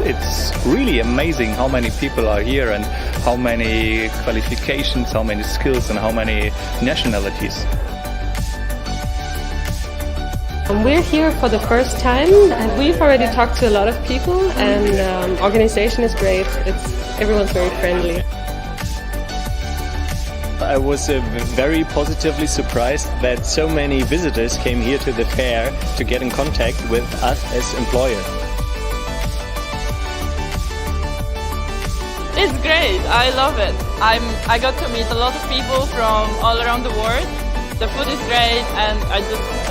it's really amazing how many people are here and how many qualifications, how many skills and how many nationalities. We're here for the first time and we've already talked to a lot of people, and organization is great. Everyone's very friendly. I was very positively surprised that so many visitors came here to the fair to get in contact with us as employer. It's great. I love it. I got to meet a lot of people from all around the world. The food is great, and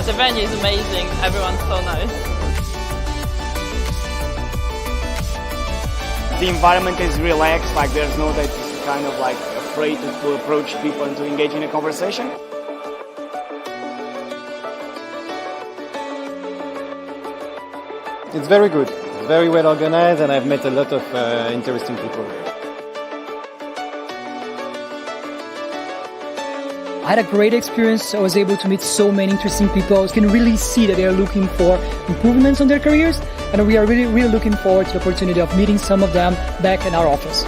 the venue is amazing. Everyone's so nice. The environment is relaxed, like there's no that kind of like afraid to approach people and to engage in a conversation. It's very good, very well organized, and I've met a lot of interesting people. I had a great experience. I was able to meet so many interesting people. You can really see that they are looking for improvements on their careers, and we are really looking forward to the opportunity of meeting some of them back in our office.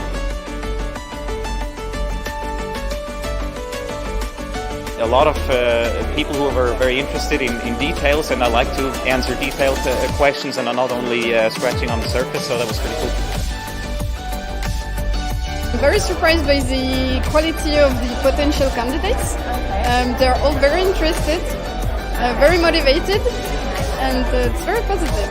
A lot of people who are very interested in details, and I like to answer detailed questions and are not only scratching on the surface, so that was pretty cool. I'm very surprised by the quality of the potential candidates. They're all very interested, very motivated, and it's very positive.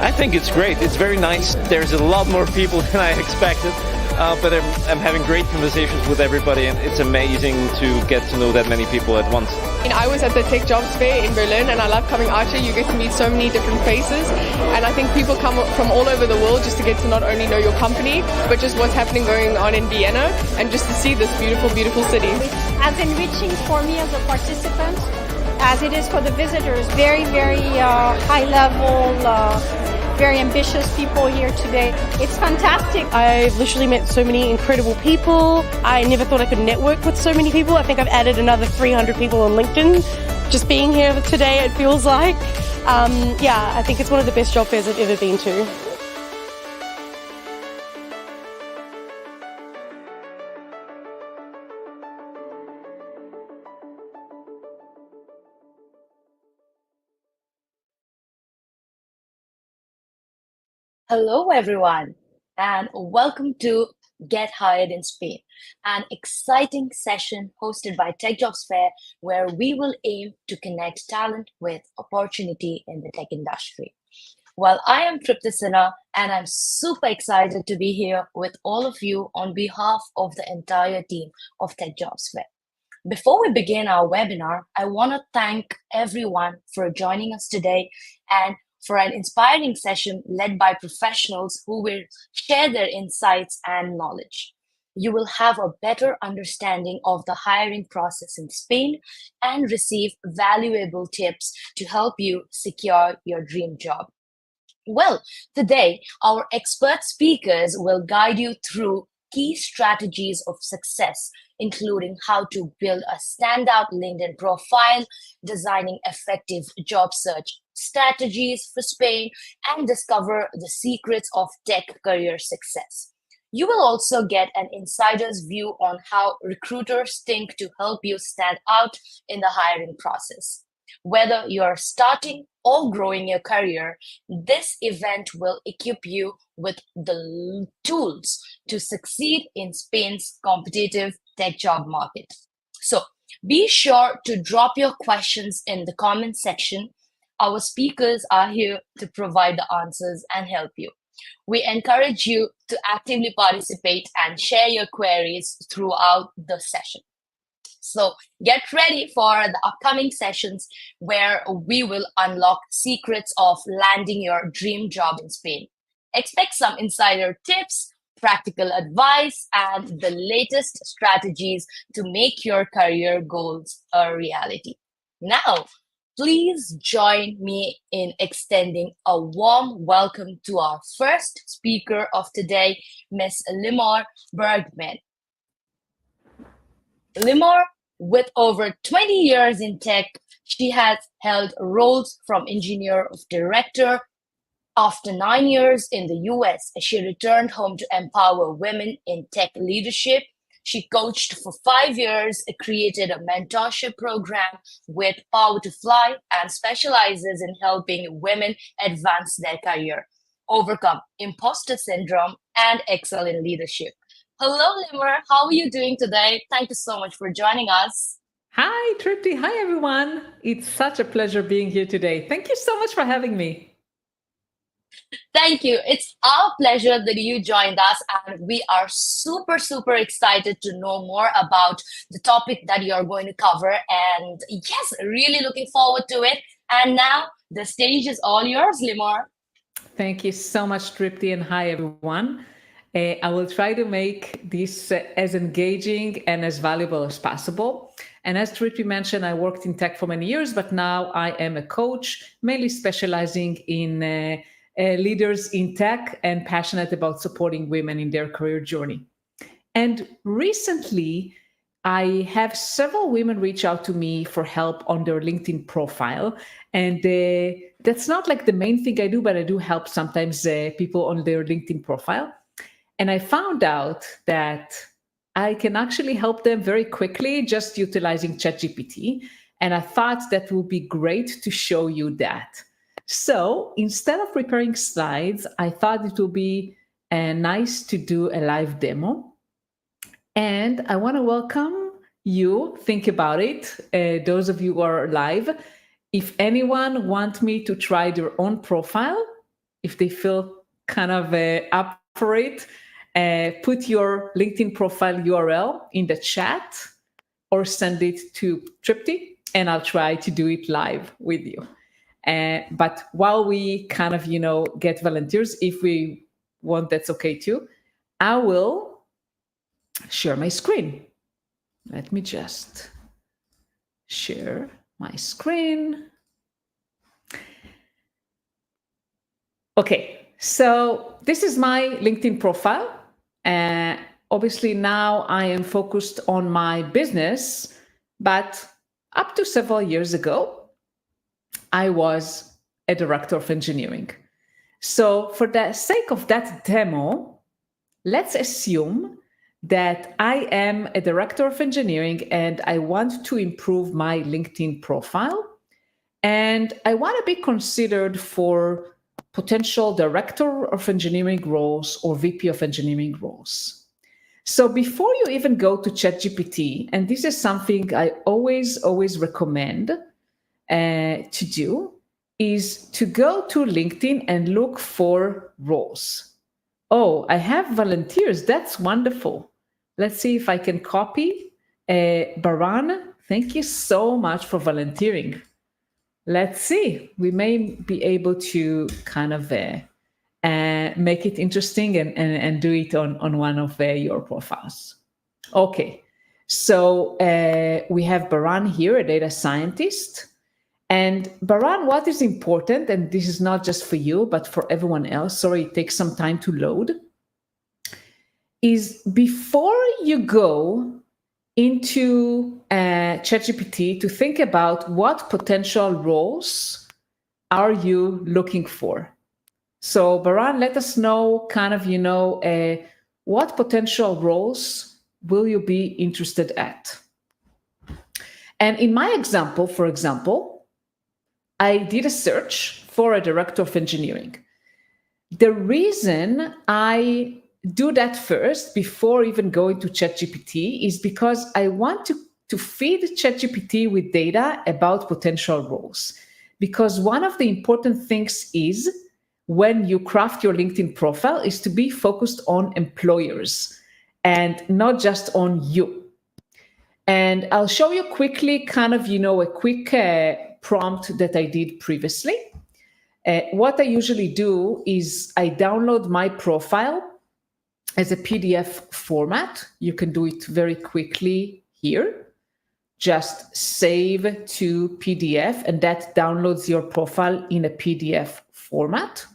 I think it's great. It's very nice. There's a lot more people than I expected, but I'm having great conversations with everybody, and it's amazing to get to know that many people at once. I was at the Tech Jobs Fair in Berlin, and I love coming out here. You get to meet so many different faces, and I think people come from all over the world just to get to not only know your company, but just what's happening going on in Vienna, and just to see this beautiful, beautiful city. It's as enriching for me as a participant as it is for the visitors. Very, very high level, very ambitious people here today. It's fantastic. I've literally met so many incredible people. I never thought I could network with so many people. I think I've added another 300 people on LinkedIn just being here today, it feels like. Yeah, I think it's one of the best job fairs I've ever been to. Hello everyone, and welcome to Get Hired in Spain, an exciting session hosted by Tech Jobs Fair, where we will aim to connect talent with opportunity in the tech industry. Well, I am 𝗂𝗲𝗰𝗿, and I'm super excited to be here with all of you on behalf of the entire team of Tech Jobs Fair. Before we begin our webinar, I want to thank everyone for joining us today and for an inspiring session led by professionals who will share their insights and knowledge. You will have a better understanding of the hiring process in Spain and receive valuable tips to help you secure your dream job. Well, today, our expert speakers will guide you through key strategies of success, including how to build a standout LinkedIn profile, designing effective job search strategies for Spain, and discover the secrets of tech career success. You will also get an insider's view on how recruiters think to help you stand out in the hiring process. Whether you're starting or growing your career, this event will equip you with the tools to succeed in Spain's competitive tech job market. So be sure to drop your questions in the comment section. Our speakers are here to provide the answers and help you. We encourage you to actively participate and share your queries throughout the session. So get ready for the upcoming sessions where we will unlock secrets of landing your dream job in Spain. Expect some insider tips, practical advice, and the latest strategies to make your career goals a reality. Now, please join me in extending a warm welcome to our first speaker of today, Ms. Limor Bergman. Limor With over 20 years in tech, she has held roles from engineer of director. After 9 years in the US, she returned home to empower women in tech leadership. She coached for 5 years, created a mentorship program with 𝗂𝗏𝗍𝗂𝗍, and specializes in helping women advance their career, overcome imposter syndrome, and excel in leadership. Hello, Limor. How are you doing today? Thank you so much for joining us. Hi, 𝗏𝗲𝗍𝗂𝗏. Hi, everyone. It's such a pleasure being here today. Thank you so much for having me. Thank you. It's our pleasure that you joined us, and we are super, super excited to know more about the topic that you're going to cover. And yes, really looking forward to it. And now the stage is all yours, Limor. Thank you so much, 𝗏𝗏𝗍𝗂𝗏, and hi, everyone. I will try to make this as engaging and as valuable as possible. And as 𝗏𝗏𝗍𝗂𝗏 mentioned, I worked in tech for many years, but now I am a coach, mainly specializing in leaders in tech and passionate about supporting women in their career journey. And recently, I have several women reach out to me for help on their LinkedIn profile. And that's not like the main thing I do, but I do help sometimes people on their LinkedIn profile. And I found out that I can actually help them very quickly just utilizing ChatGPT. And I thought that would be great to show you that. So instead of preparing slides, I thought it would be nice to do a live demo. And I want to welcome you. Think about it. Those of you who are live, if anyone wants me to try their own profile, if they feel kind of up for it, put your LinkedIn profile URL in the chat or send it to 𝗏𝗏𝗍𝗂𝗏, and I'll try to do it live with you. But while we kind of, get volunteers, if we want, that's okay too. I will share my screen. Let me just share my screen. Okay, so this is my LinkedIn profile. Obviously now I am focused on my business, but up to several years ago, I was a director of engineering. So for the sake of that demo, let's assume that I am a director of engineering and I want to improve my LinkedIn profile. And I want to be considered for potential director of engineering roles or VP of engineering roles. So before you even go to ChatGPT, and this is something I always recommend to do, is to go to LinkedIn and look for roles. Oh, I have volunteers. That's wonderful. Let's see if I can copy. Baran, thank you so much for volunteering. Let's see. We may be able to kind of make it interesting and do it on one of your profiles. Okay, so we have Baran here, a data scientist. And Baran, what is important, and this is not just for you, but for everyone else, sorry, it takes some time to load, is before you go into ChatGPT to think about what potential roles are you looking for. So Baran, let us know kind of, what potential roles will you be interested at? And in my example, for example, I did a search for a director of engineering. The reason I do that first before even going to ChatGPT is because I want to feed ChatGPT with data about potential roles. Because one of the important things is when you craft your LinkedIn profile is to be focused on employers and not just on you. And I'll show you quickly kind of, a quick prompt that I did previously. What I usually do is I download my profile as a PDF format. You can do it very quickly here. Just save to PDF, and that downloads your profile in a PDF format.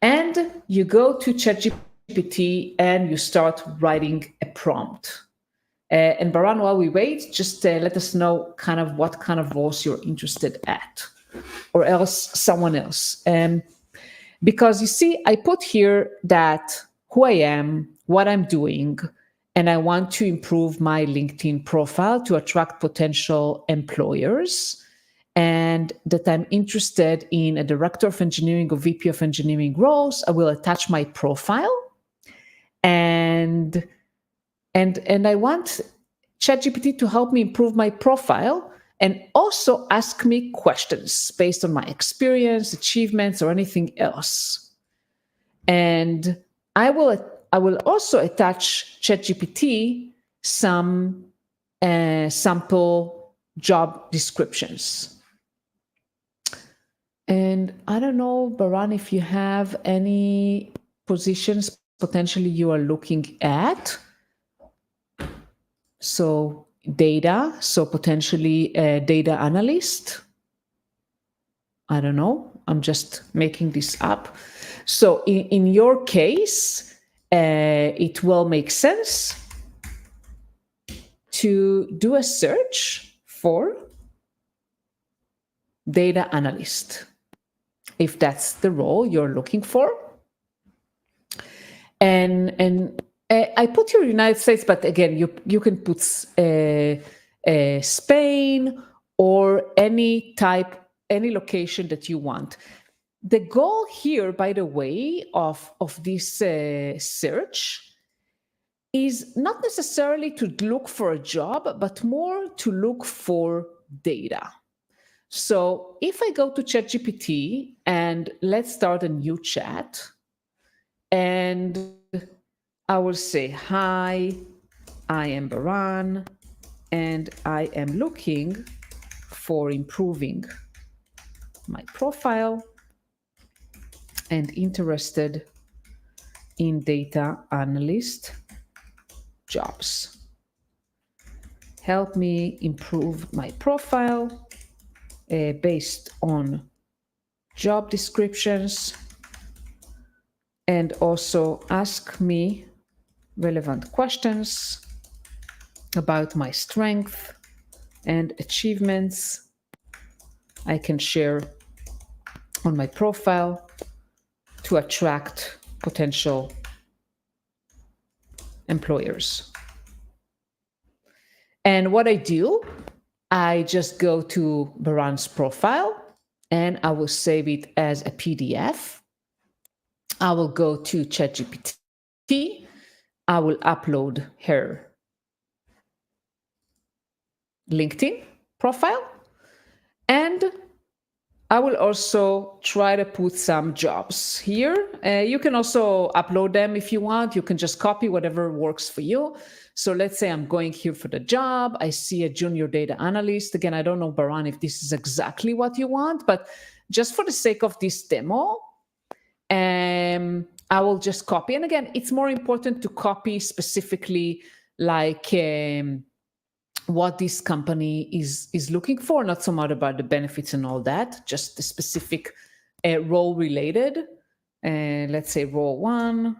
And you go to ChatGPT and you start writing a prompt. And Baran, while we wait, just let us know kind of what kind of roles you're interested at, or else someone else. Because you see, I put here that who I am, what I'm doing, and I want to improve my LinkedIn profile to attract potential employers, and that I'm interested in a director of engineering or VP of engineering roles. I will attach my profile, and I want ChatGPT to help me improve my profile and also ask me questions based on my experience, achievements, or anything else. And I will also attach ChatGPT some sample job descriptions. And I don't know, Baran, if you have any positions potentially you are looking at. So data, so potentially a data analyst. I don't know, I'm just making this up. So in your case, it will make sense to do a search for data analyst, if that's the role you're looking for. And I put here United States, but again, you can put Spain or any location that you want. The goal here, by the way, of this search is not necessarily to look for a job, but more to look for data. So if I go to ChatGPT and let's start a new chat, and I will say, hi, I am Baran, and I am looking for improving my profile and interested in data analyst jobs. Help me improve my profile based on job descriptions, and also ask me relevant questions about my strength and achievements I can share on my profile to attract potential employers. And what I do, I just go to Baran's profile and I will save it as a PDF. I will go to ChatGPT. I will upload her LinkedIn profile, and I will also try to put some jobs here. You can also upload them if you want. You can just copy whatever works for you. So let's say I'm going here for the job. I see a junior data analyst. Again, I don't know, Baran, if this is exactly what you want, but just for the sake of this demo, I will just copy. And again, it's more important to copy specifically like what this company is looking for, not so much about the benefits and all that, just the specific role related. Let's say role 1.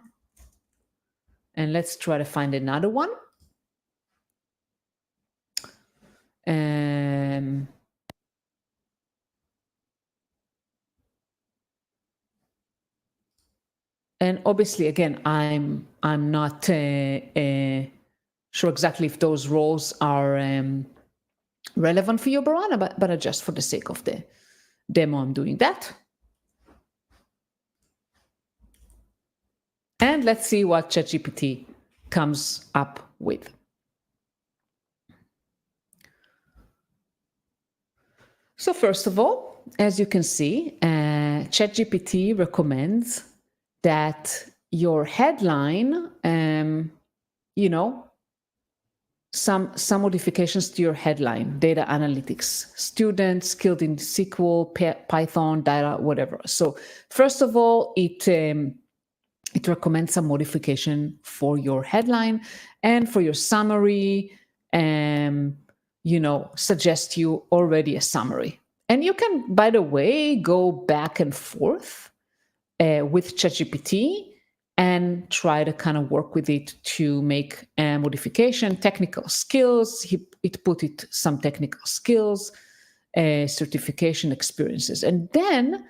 And let's try to find another one. And obviously, again, I'm not sure exactly if those roles are relevant for you, Baran, but just for the sake of the demo, I'm doing that. And let's see what ChatGPT comes up with. So first of all, as you can see, ChatGPT recommends that your headline, some modifications to your headline, data analytics, student, skilled in SQL, Python, data, whatever. So first of all, it recommends some modification for your headline, and for your summary, suggest you already a summary. And you can, by the way, go back and forth with ChatGPT and try to kind of work with it to make a modification, technical skills. It put it some technical skills, certification experiences. And then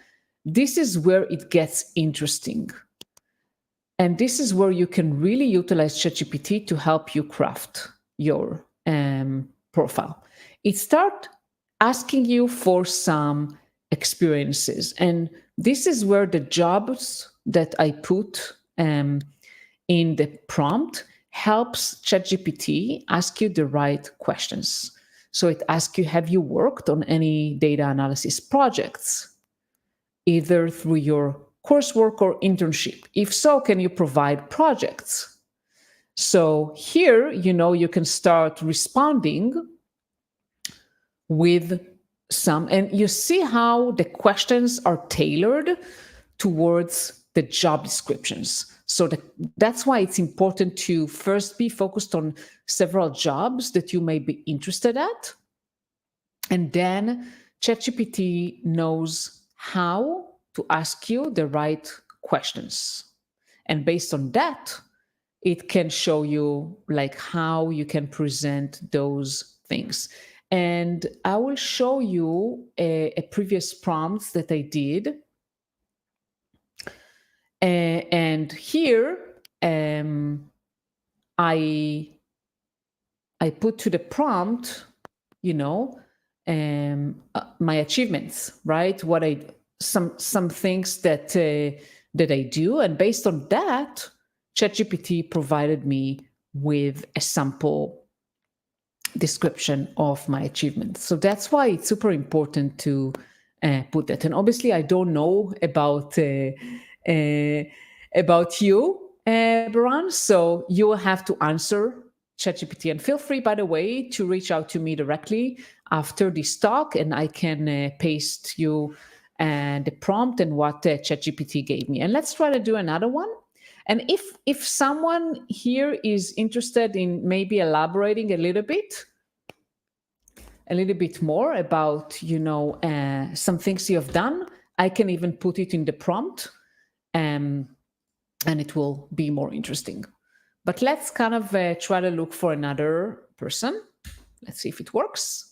this is where it gets interesting. And this is where you can really utilize ChatGPT to help you craft your profile. It starts asking you for some experiences. And this is where the jobs that I put in the prompt helps ChatGPT ask you the right questions. So it asks you, have you worked on any data analysis projects, either through your coursework or internship? If so, can you provide projects? So here, you can start responding with some, and you see how the questions are tailored towards the job descriptions. So that's why it's important to first be focused on several jobs that you may be interested at. And then ChatGPT knows how to ask you the right questions. And based on that, it can show you like how you can present those things. And I will show you a previous prompt that I did. And here I put to the prompt, my achievements, right? Some things that I do, and based on that, ChatGPT provided me with a sample description of my achievements. So that's why it's super important to put that. And obviously, I don't know about you, Baran, so you will have to answer ChatGPT. And feel free, by the way, to reach out to me directly after this talk, and I can paste you the prompt and what ChatGPT gave me. And let's try to do another one. And if someone here is interested in maybe elaborating a little bit more about, some things you have done, I can even put it in the prompt, and it will be more interesting. But let's kind of try to look for another person. Let's see if it works.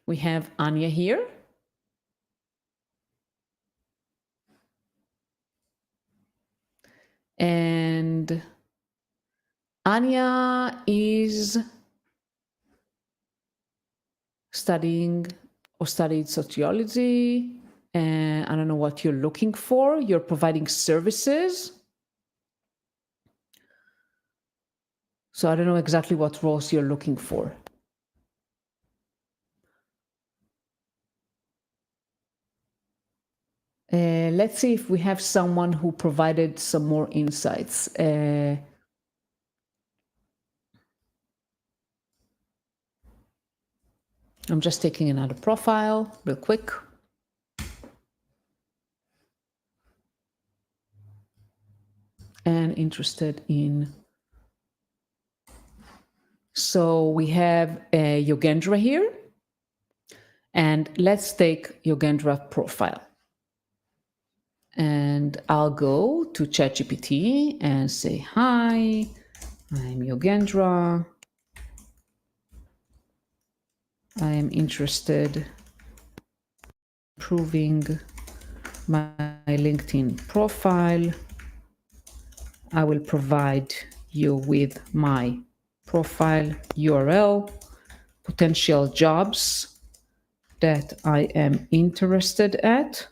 We have Anya here. And Anya is studying or studied sociology. I don't know what you're looking for. You're providing services. So I don't know exactly what roles you're looking for. Let's see if we have someone who provided some more insights. I'm just taking another profile real quick. And interested in. So we have 𝗀𝗲𝗳𝗁 here. And let's take 𝗀𝗲𝗁 profile. And I'll go to ChatGPT and say, hi, I'm 𝗀𝗲𝗁. I am interested in improving my LinkedIn profile. I will provide you with my profile URL, potential jobs that I am interested at.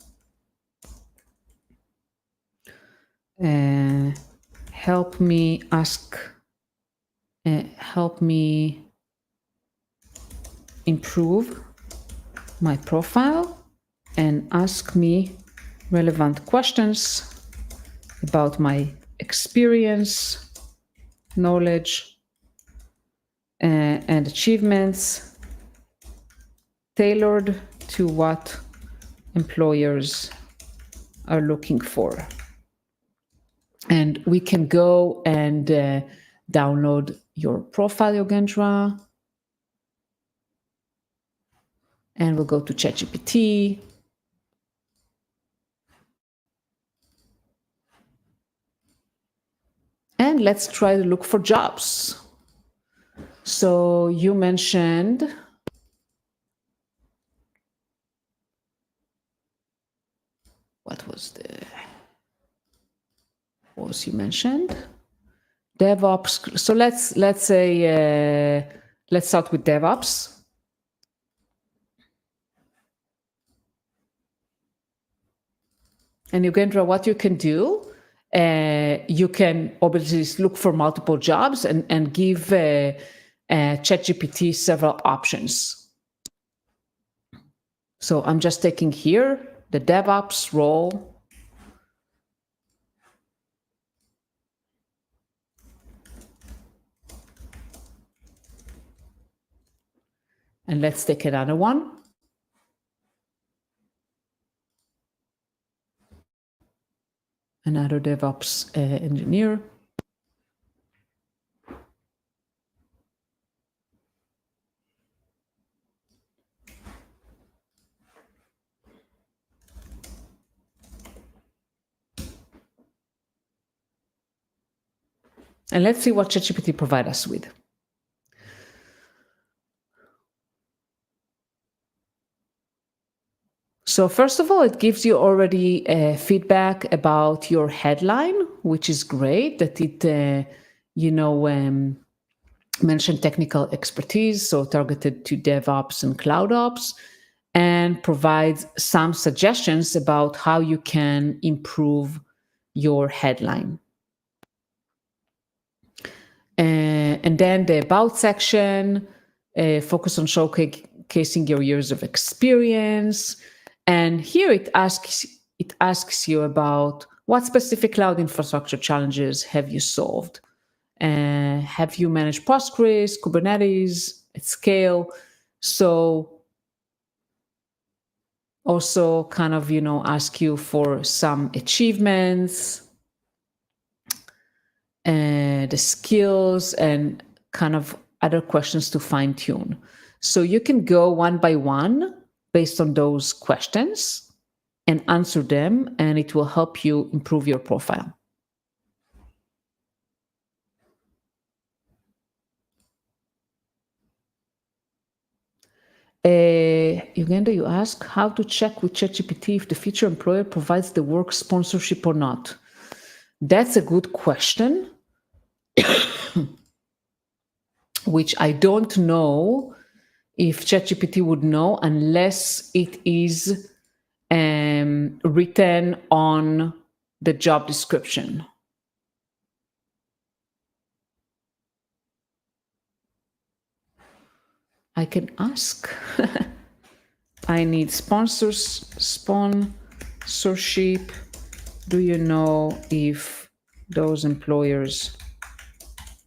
Help me improve my profile and ask me relevant questions about my experience, knowledge, and achievements tailored to what employers are looking for. And we can go and download your profile, 𝗀𝗲𝗁. And we'll go to ChatGPT. let's try to look for jobs. So you mentioned what was you mentioned? DevOps. So let's say let's start with DevOps. And Yugandhra, what you can do, you can obviously look for multiple jobs and give ChatGPT several options. So I'm just taking here the DevOps role. And let's take another one. Another DevOps engineer. And let's see what ChatGPT provides us with. So first of all, it gives you already feedback about your headline, which is great, that it, mentioned technical expertise, so targeted to DevOps and CloudOps, and provides some suggestions about how you can improve your headline. And then the About section, focus on showcasing your years of experience. And here it asks you about what specific cloud infrastructure challenges have you solved? Have you managed Postgres, Kubernetes at scale? So also kind of, ask you for some achievements, the skills, and kind of other questions to fine tune. So you can go one by one based on those questions and answer them, and it will help you improve your profile. Uganda, you ask how to check with ChatGPT if the future employer provides the work sponsorship or not. That's a good question, which I don't know if ChatGPT would know unless it is written on the job description. I can ask. I need sponsorship. Do you know if those employers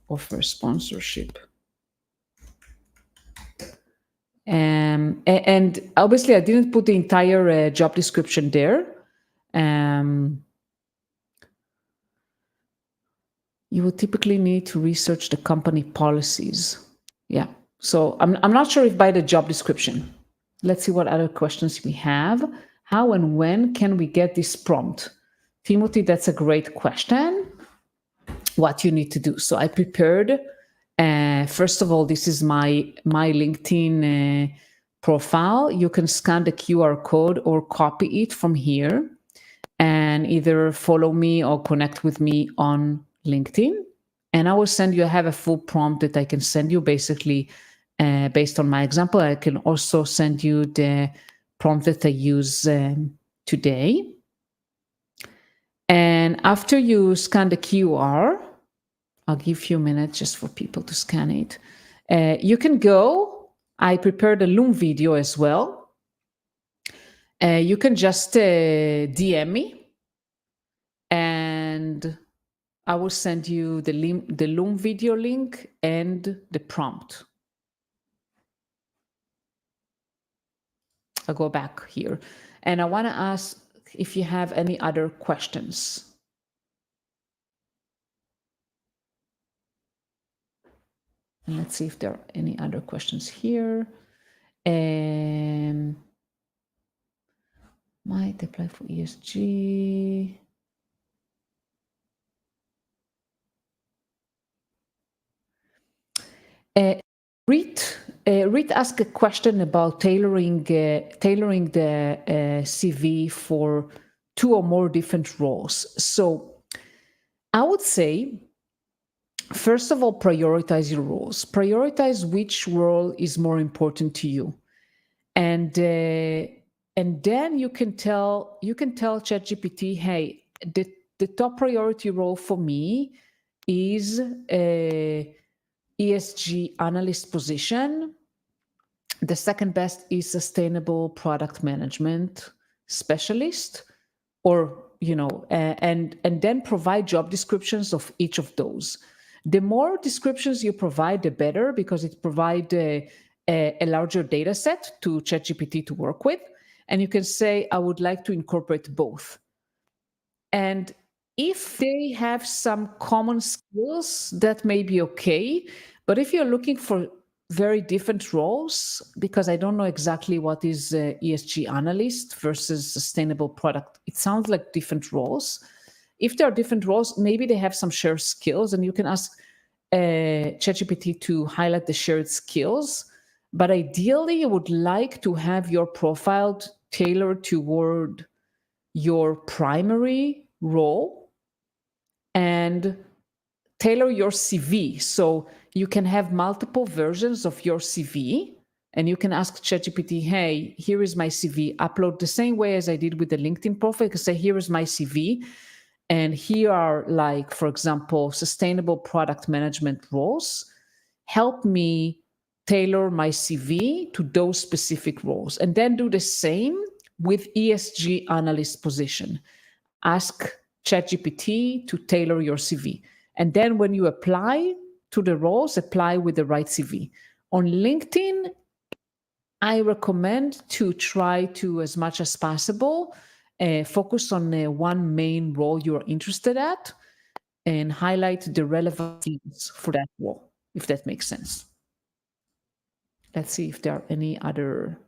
offer sponsorship? And obviously, I didn't put the entire job description there. You would typically need to research the company policies. Yeah. So I'm not sure if by the job description. Let's see what other questions we have. How and when can we get this prompt? Timothy, that's a great question. What you need to do. So I prepared. First of all, this is my LinkedIn profile. You can scan the QR code or copy it from here and either follow me or connect with me on LinkedIn. And I will send you, I have a full prompt that I can send you basically based on my example. I can also send you the prompt that I use today. And after you scan the QR, I'll give you a minute just for people to scan it. You can go, I prepared a Loom video as well. You can just DM me and I will send you the Loom video link and the prompt. I'll go back here. And I want to ask if you have any other questions. And let's see if there are any other questions here. Might apply for ESG. Reed asked a question about tailoring the CV for 2 or more different roles. So I would say, first of all, prioritize your roles. Prioritize which role is more important to you, and then you can tell ChatGPT, hey, the top priority role for me is a ESG analyst position. The second best is sustainable product management specialist, or and then provide job descriptions of each of those. The more descriptions you provide, the better, because it provides a larger data set to ChatGPT to work with. And you can say, I would like to incorporate both. And if they have some common skills, that may be okay. But if you're looking for very different roles, because I don't know exactly what is ESG analyst versus sustainable product, it sounds like different roles. If there are different roles, maybe they have some shared skills, and you can ask ChatGPT to highlight the shared skills. But ideally, you would like to have your profile tailored toward your primary role and tailor your CV. So you can have multiple versions of your CV, and you can ask ChatGPT, hey, here is my CV. Upload the same way as I did with the LinkedIn profile. You can say, here is my CV. And here are, like, for example, sustainable product management roles. Help me tailor my CV to those specific roles. And then do the same with ESG analyst position. Ask ChatGPT to tailor your CV. And then when you apply to the roles, apply with the right CV. On LinkedIn, I recommend to try to, as much as possible, focus on one main role you're interested at and highlight the relevant things for that role, if that makes sense. Let's see if there are any other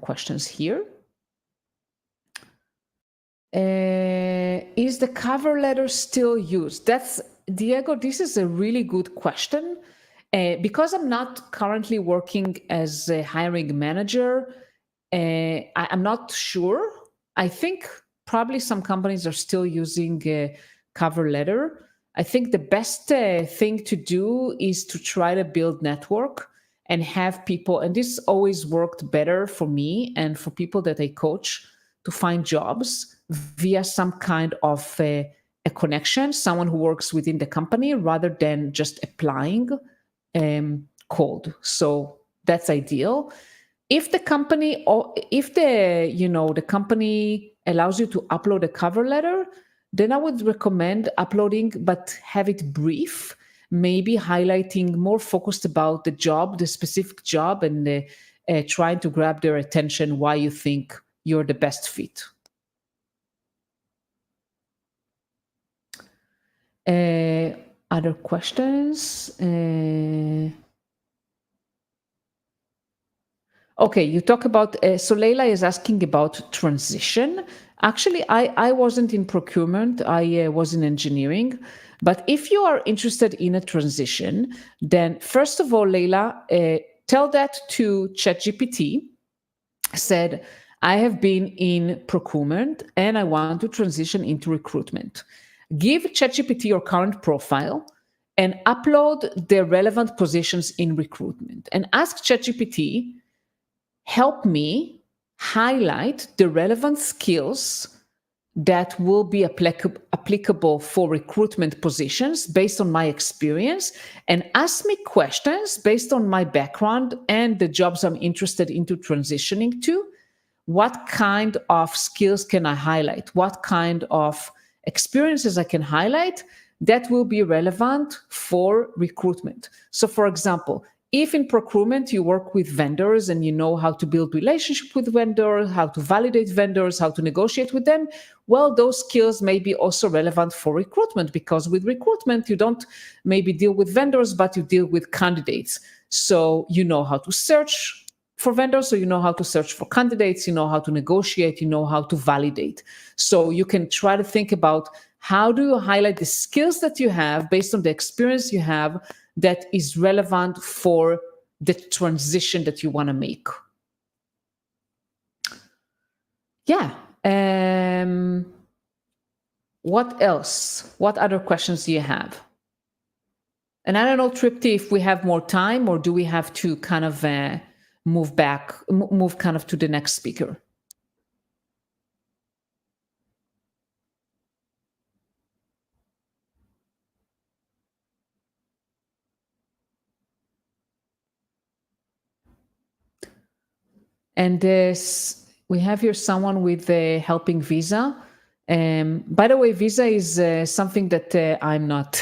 questions here. Is the cover letter still used? That's, Diego, this is a really good question. Because I'm not currently working as a hiring manager, I'm not sure. I think probably some companies are still using a cover letter. I think the best thing to do is to try to build network and have people, and this always worked better for me and for people that I coach, to find jobs via some kind of a connection, someone who works within the company, rather than just applying cold. So that's ideal. If the company, or if the company allows you to upload a cover letter, then I would recommend uploading, but have it brief, maybe highlighting more focused about the job, the specific job, and trying to grab their attention why you think you're the best fit. Other questions? Okay, you talk about, so Leila is asking about transition. Actually, I wasn't in procurement, I was in engineering. But if you are interested in a transition, then first of all, Leila, tell that to ChatGPT. Said, I have been in procurement and I want to transition into recruitment. Give ChatGPT your current profile and upload the relevant positions in recruitment. And ask ChatGPT, help me highlight the relevant skills that will be applicable for recruitment positions based on my experience, and ask me questions based on my background and the jobs I'm interested into transitioning to. What kind of skills can I highlight? What kind of experiences I can highlight that will be relevant for recruitment? So for example, if in procurement you work with vendors and you know how to build relationship with vendors, how to validate vendors, how to negotiate with them, well, those skills may be also relevant for recruitment, because with recruitment, you don't maybe deal with vendors, but you deal with candidates. So you know how to search for vendors, so you know how to search for candidates, you know how to negotiate, you know how to validate. So you can try to think about how do you highlight the skills that you have based on the experience you have that is relevant for the transition that you want to make. Yeah. What else? What other questions do you have? And I don't know, Tripti, if we have more time, or do we have to kind of move kind of to the next speaker? And we have here someone with 𝗖𝗿PHIHs. By the way, visa is something that I'm not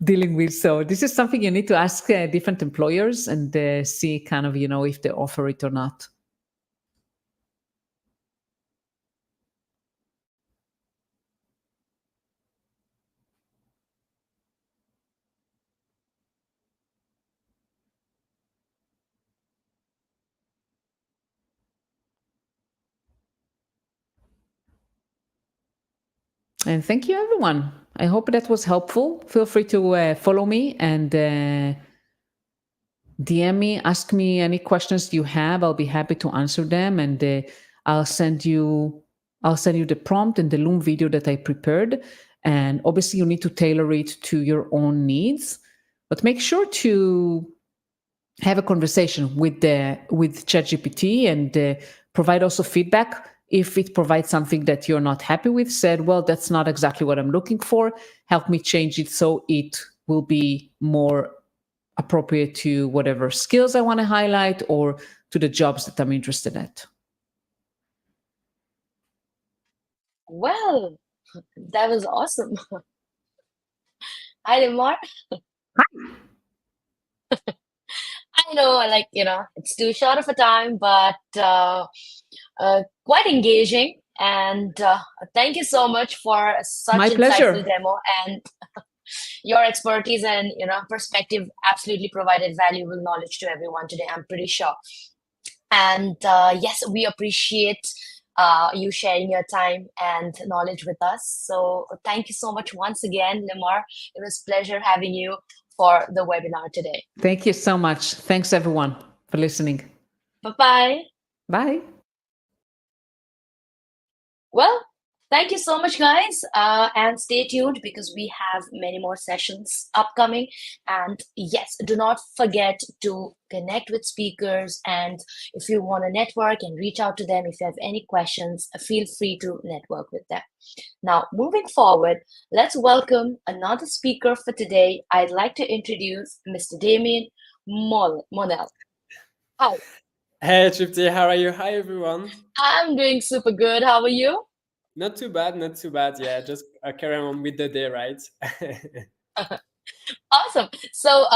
dealing with. So this is something you need to ask different employers and see kind of, if they offer it or not. And thank you, everyone. I hope that was helpful. Feel free to follow me and DM me, ask me any questions you have. I'll be happy to answer them, and I'll send you the prompt and the Loom video that I prepared. And obviously, you need to tailor it to your own needs, but make sure to have a conversation with ChatGPT and provide also feedback. If it provides something that you're not happy with, said, well, that's not exactly what I'm looking for. Help me change it so it will be more appropriate to whatever skills I want to highlight or to the jobs that I'm interested in. Well, that was awesome. Hi, Limor. I know, it's too short of a time, but quite engaging. And thank you so much for such My insightful pleasure. demo, and your expertise and perspective absolutely provided valuable knowledge to everyone today, I'm pretty sure. And yes, we appreciate you sharing your time and knowledge with us. So thank you so much once again, Limor. It was a pleasure having you for the webinar today. Thank you so much. Thanks, everyone, for listening. Bye-bye. Bye. Well, thank you so much, guys. And stay tuned because we have many more sessions upcoming. And yes, do not forget to connect with speakers. And if you want to network and reach out to them, if you have any questions, feel free to network with them. Now, moving forward, let's welcome another speaker for today. I'd like to introduce Mr. Damien Monel. Hi. Hey, Tripti, how are you? Hi, everyone. I'm doing super good. How are you? Not too bad, not too bad. Yeah, just carry on with the day, right? Awesome. So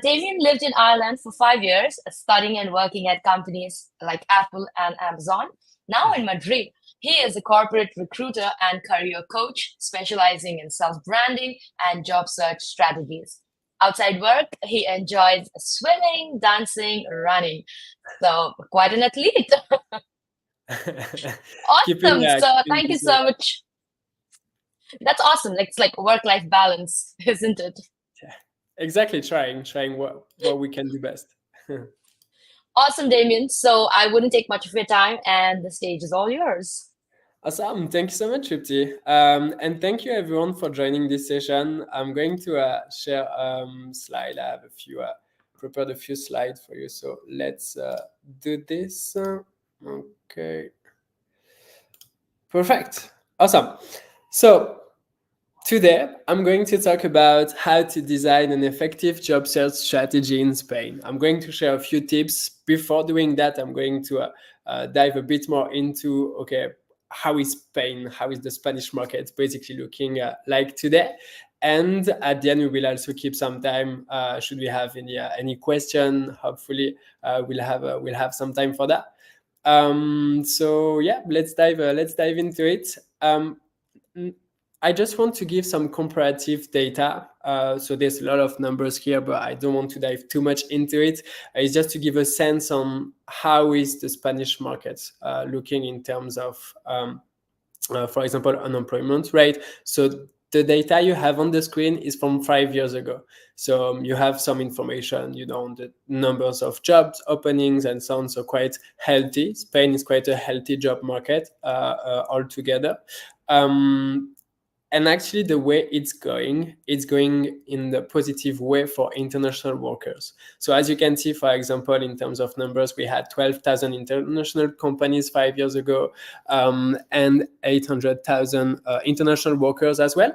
Damien lived in Ireland for 5 years, studying and working at companies like Apple and Amazon. Now in Madrid, he is a corporate recruiter and career coach, specializing in self-branding and job search strategies. Outside work, he enjoys swimming, dancing, running. So quite an athlete. Awesome. So thank you so much. That's awesome. It's like work-life balance, isn't it? Yeah, exactly. Trying what we can do best. Awesome, Damien. So I wouldn't take much of your time, and the stage is all yours. Awesome. Thank you so much, Tripti. And thank you, everyone, for joining this session. I'm going to share slide. I have prepared a few slides for you. So let's do this. Okay. Perfect. Awesome. So today, I'm going to talk about how to design an effective job search strategy in Spain. I'm going to share a few tips. Before doing that, I'm going to dive a bit more into, okay, how is Spain? How is the Spanish market basically looking like today? And at the end, we will also keep some time. Should we have any question? Hopefully, we'll have some time for that. So yeah, let's dive into it. I just want to give some comparative data. So there's a lot of numbers here, but I don't want to dive too much into it. It's just to give a sense on how is the Spanish market looking in terms of, for example, unemployment rate. So the data you have on the screen is from 5 years ago. So you have some information, on the numbers of jobs, openings, and so on. So quite healthy. Spain is quite a healthy job market altogether. And actually, the way it's going in the positive way for international workers. So as you can see, for example, in terms of numbers, we had 12,000 international companies 5 years ago, and 800,000 international workers as well.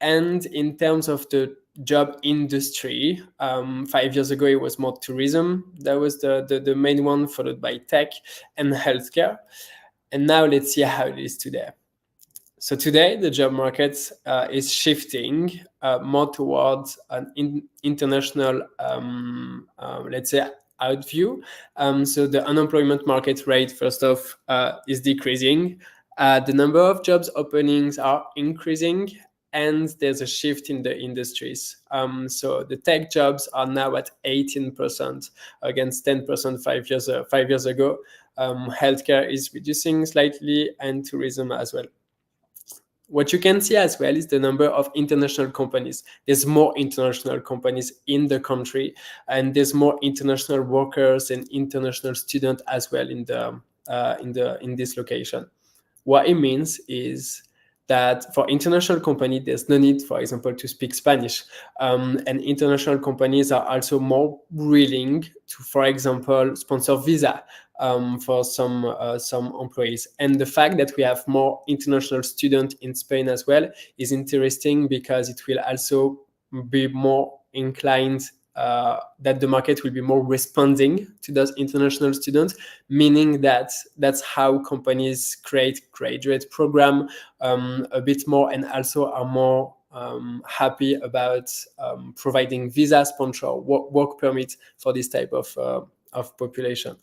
And in terms of the job industry, 5 years ago, it was more tourism. That was the main one, followed by tech and healthcare. And now let's see how it is today. So today, the job market is shifting more towards an international, let's say, out view. So the unemployment market rate, first off, is decreasing. The number of jobs openings are increasing, and there's a shift in the industries. So the tech jobs are now at 18% against 10% 5 years ago. Healthcare is reducing slightly, and tourism as well. What you can see as well is the number of international companies. There's more international companies in the country, and there's more international workers and international students as well in this location. What it means is that for international companies, there's no need, for example, to speak Spanish. And international companies are also more willing to, for example, sponsor visa for some employees. And the fact that we have more international students in Spain as well is interesting, because it will also be more inclined that the market will be more responding to those international students, meaning that that's how companies create graduate program a bit more, and also are more happy about providing visa, sponsor, work permit for this type of population.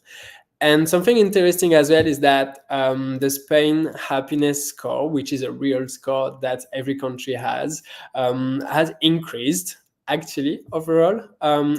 And something interesting as well is that the Spain happiness score, which is a real score that every country has increased actually overall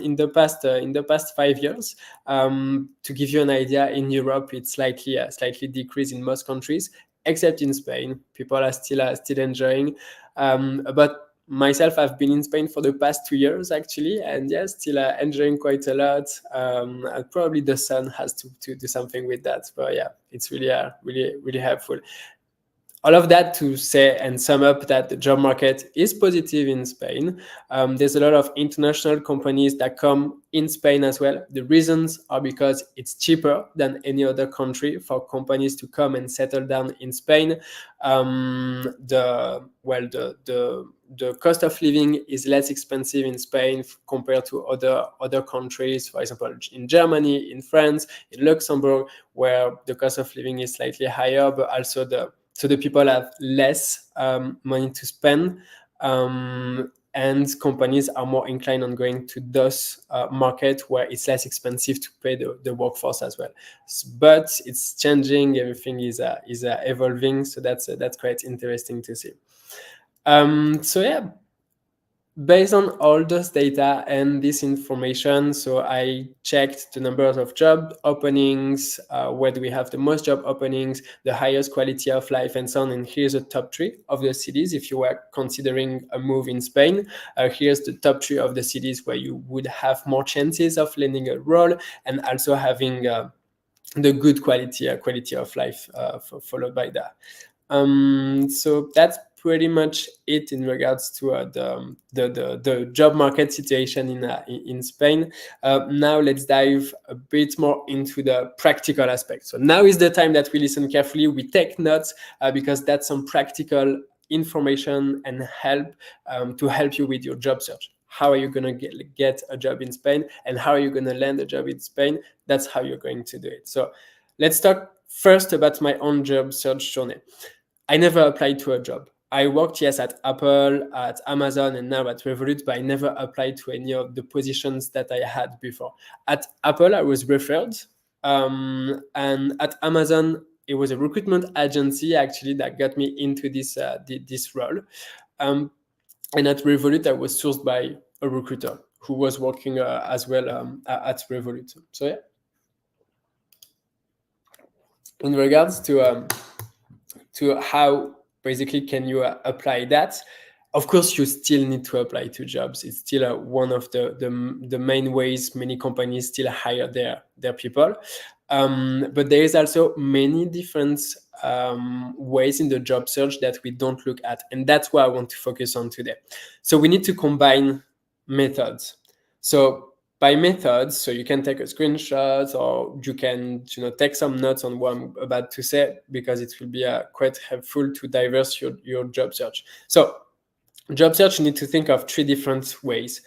in the past 5 years. To give you an idea, in Europe it's slightly decreased in most countries, except in Spain. People are still enjoying. But myself, I've been in Spain for the past 2 years actually, and yes, still enjoying quite a lot. And probably the sun has to do something with that, but yeah, it's really helpful. All of that to say and sum up that the job market is positive in Spain. There's a lot of international companies that come in Spain as well. The reasons are because it's cheaper than any other country for companies to come and settle down in Spain. The cost of living is less expensive in Spain compared to other countries, for example, in Germany, in France, in Luxembourg, where the cost of living is slightly higher, but also the people have less money to spend, and companies are more inclined on going to those markets where it's less expensive to pay the workforce as well. But it's changing. Everything is evolving, so that's quite interesting to see. So yeah, based on all those data and this information, so I checked the numbers of job openings, where do we have the most job openings, the highest quality of life, and so on. And here's the top 3 of the cities if you were considering a move in Spain. Here's the top 3 of the cities where you would have more chances of landing a role and also having the good quality of life followed by that. So that's pretty much it in regards to the job market situation in Spain. Now let's dive a bit more into the practical aspect. So now is the time that we listen carefully, we take notes, because that's some practical information and help to help you with your job search. How are you going to get a job in Spain, and how are you going to land a job in Spain? That's how you're going to do it. So let's talk first about my own job search journey. I never applied to a job. I worked, yes, at Apple, at Amazon, and now at Revolut, but I never applied to any of the positions that I had before. At Apple, I was referred, and at Amazon, it was a recruitment agency actually that got me into this role. And at Revolut, I was sourced by a recruiter who was working as well at Revolut. So yeah. In regards to how basically, can you apply that? Of course, you still need to apply to jobs. It's still one of the main ways many companies still hire their people. But there is also many different ways in the job search that we don't look at. And that's what I want to focus on today. So we need to combine methods. So by methods, so you can take a screenshot, or you can take some notes on what I'm about to say, because it will be quite helpful to diverse your job search. So job search, you need to think of 3 different ways.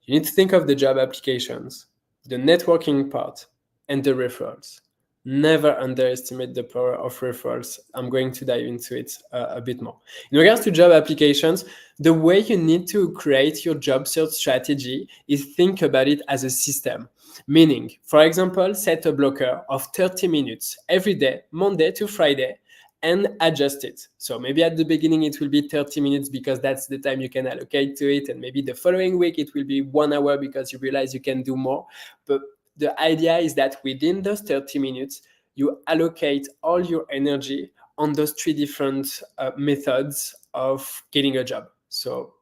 You need to think of the job applications, the networking part, and the referrals. Never underestimate the power of referrals. I'm going to dive into it a bit more. In regards to job applications, the way you need to create your job search strategy is think about it as a system. Meaning, for example, set a blocker of 30 minutes every day, Monday to Friday, and adjust it. So maybe at the beginning it will be 30 minutes because that's the time you can allocate to it. And maybe the following week it will be 1 hour because you realize you can do more. But the idea is that within those 30 minutes, you allocate all your energy on those 3 different methods of getting a job. So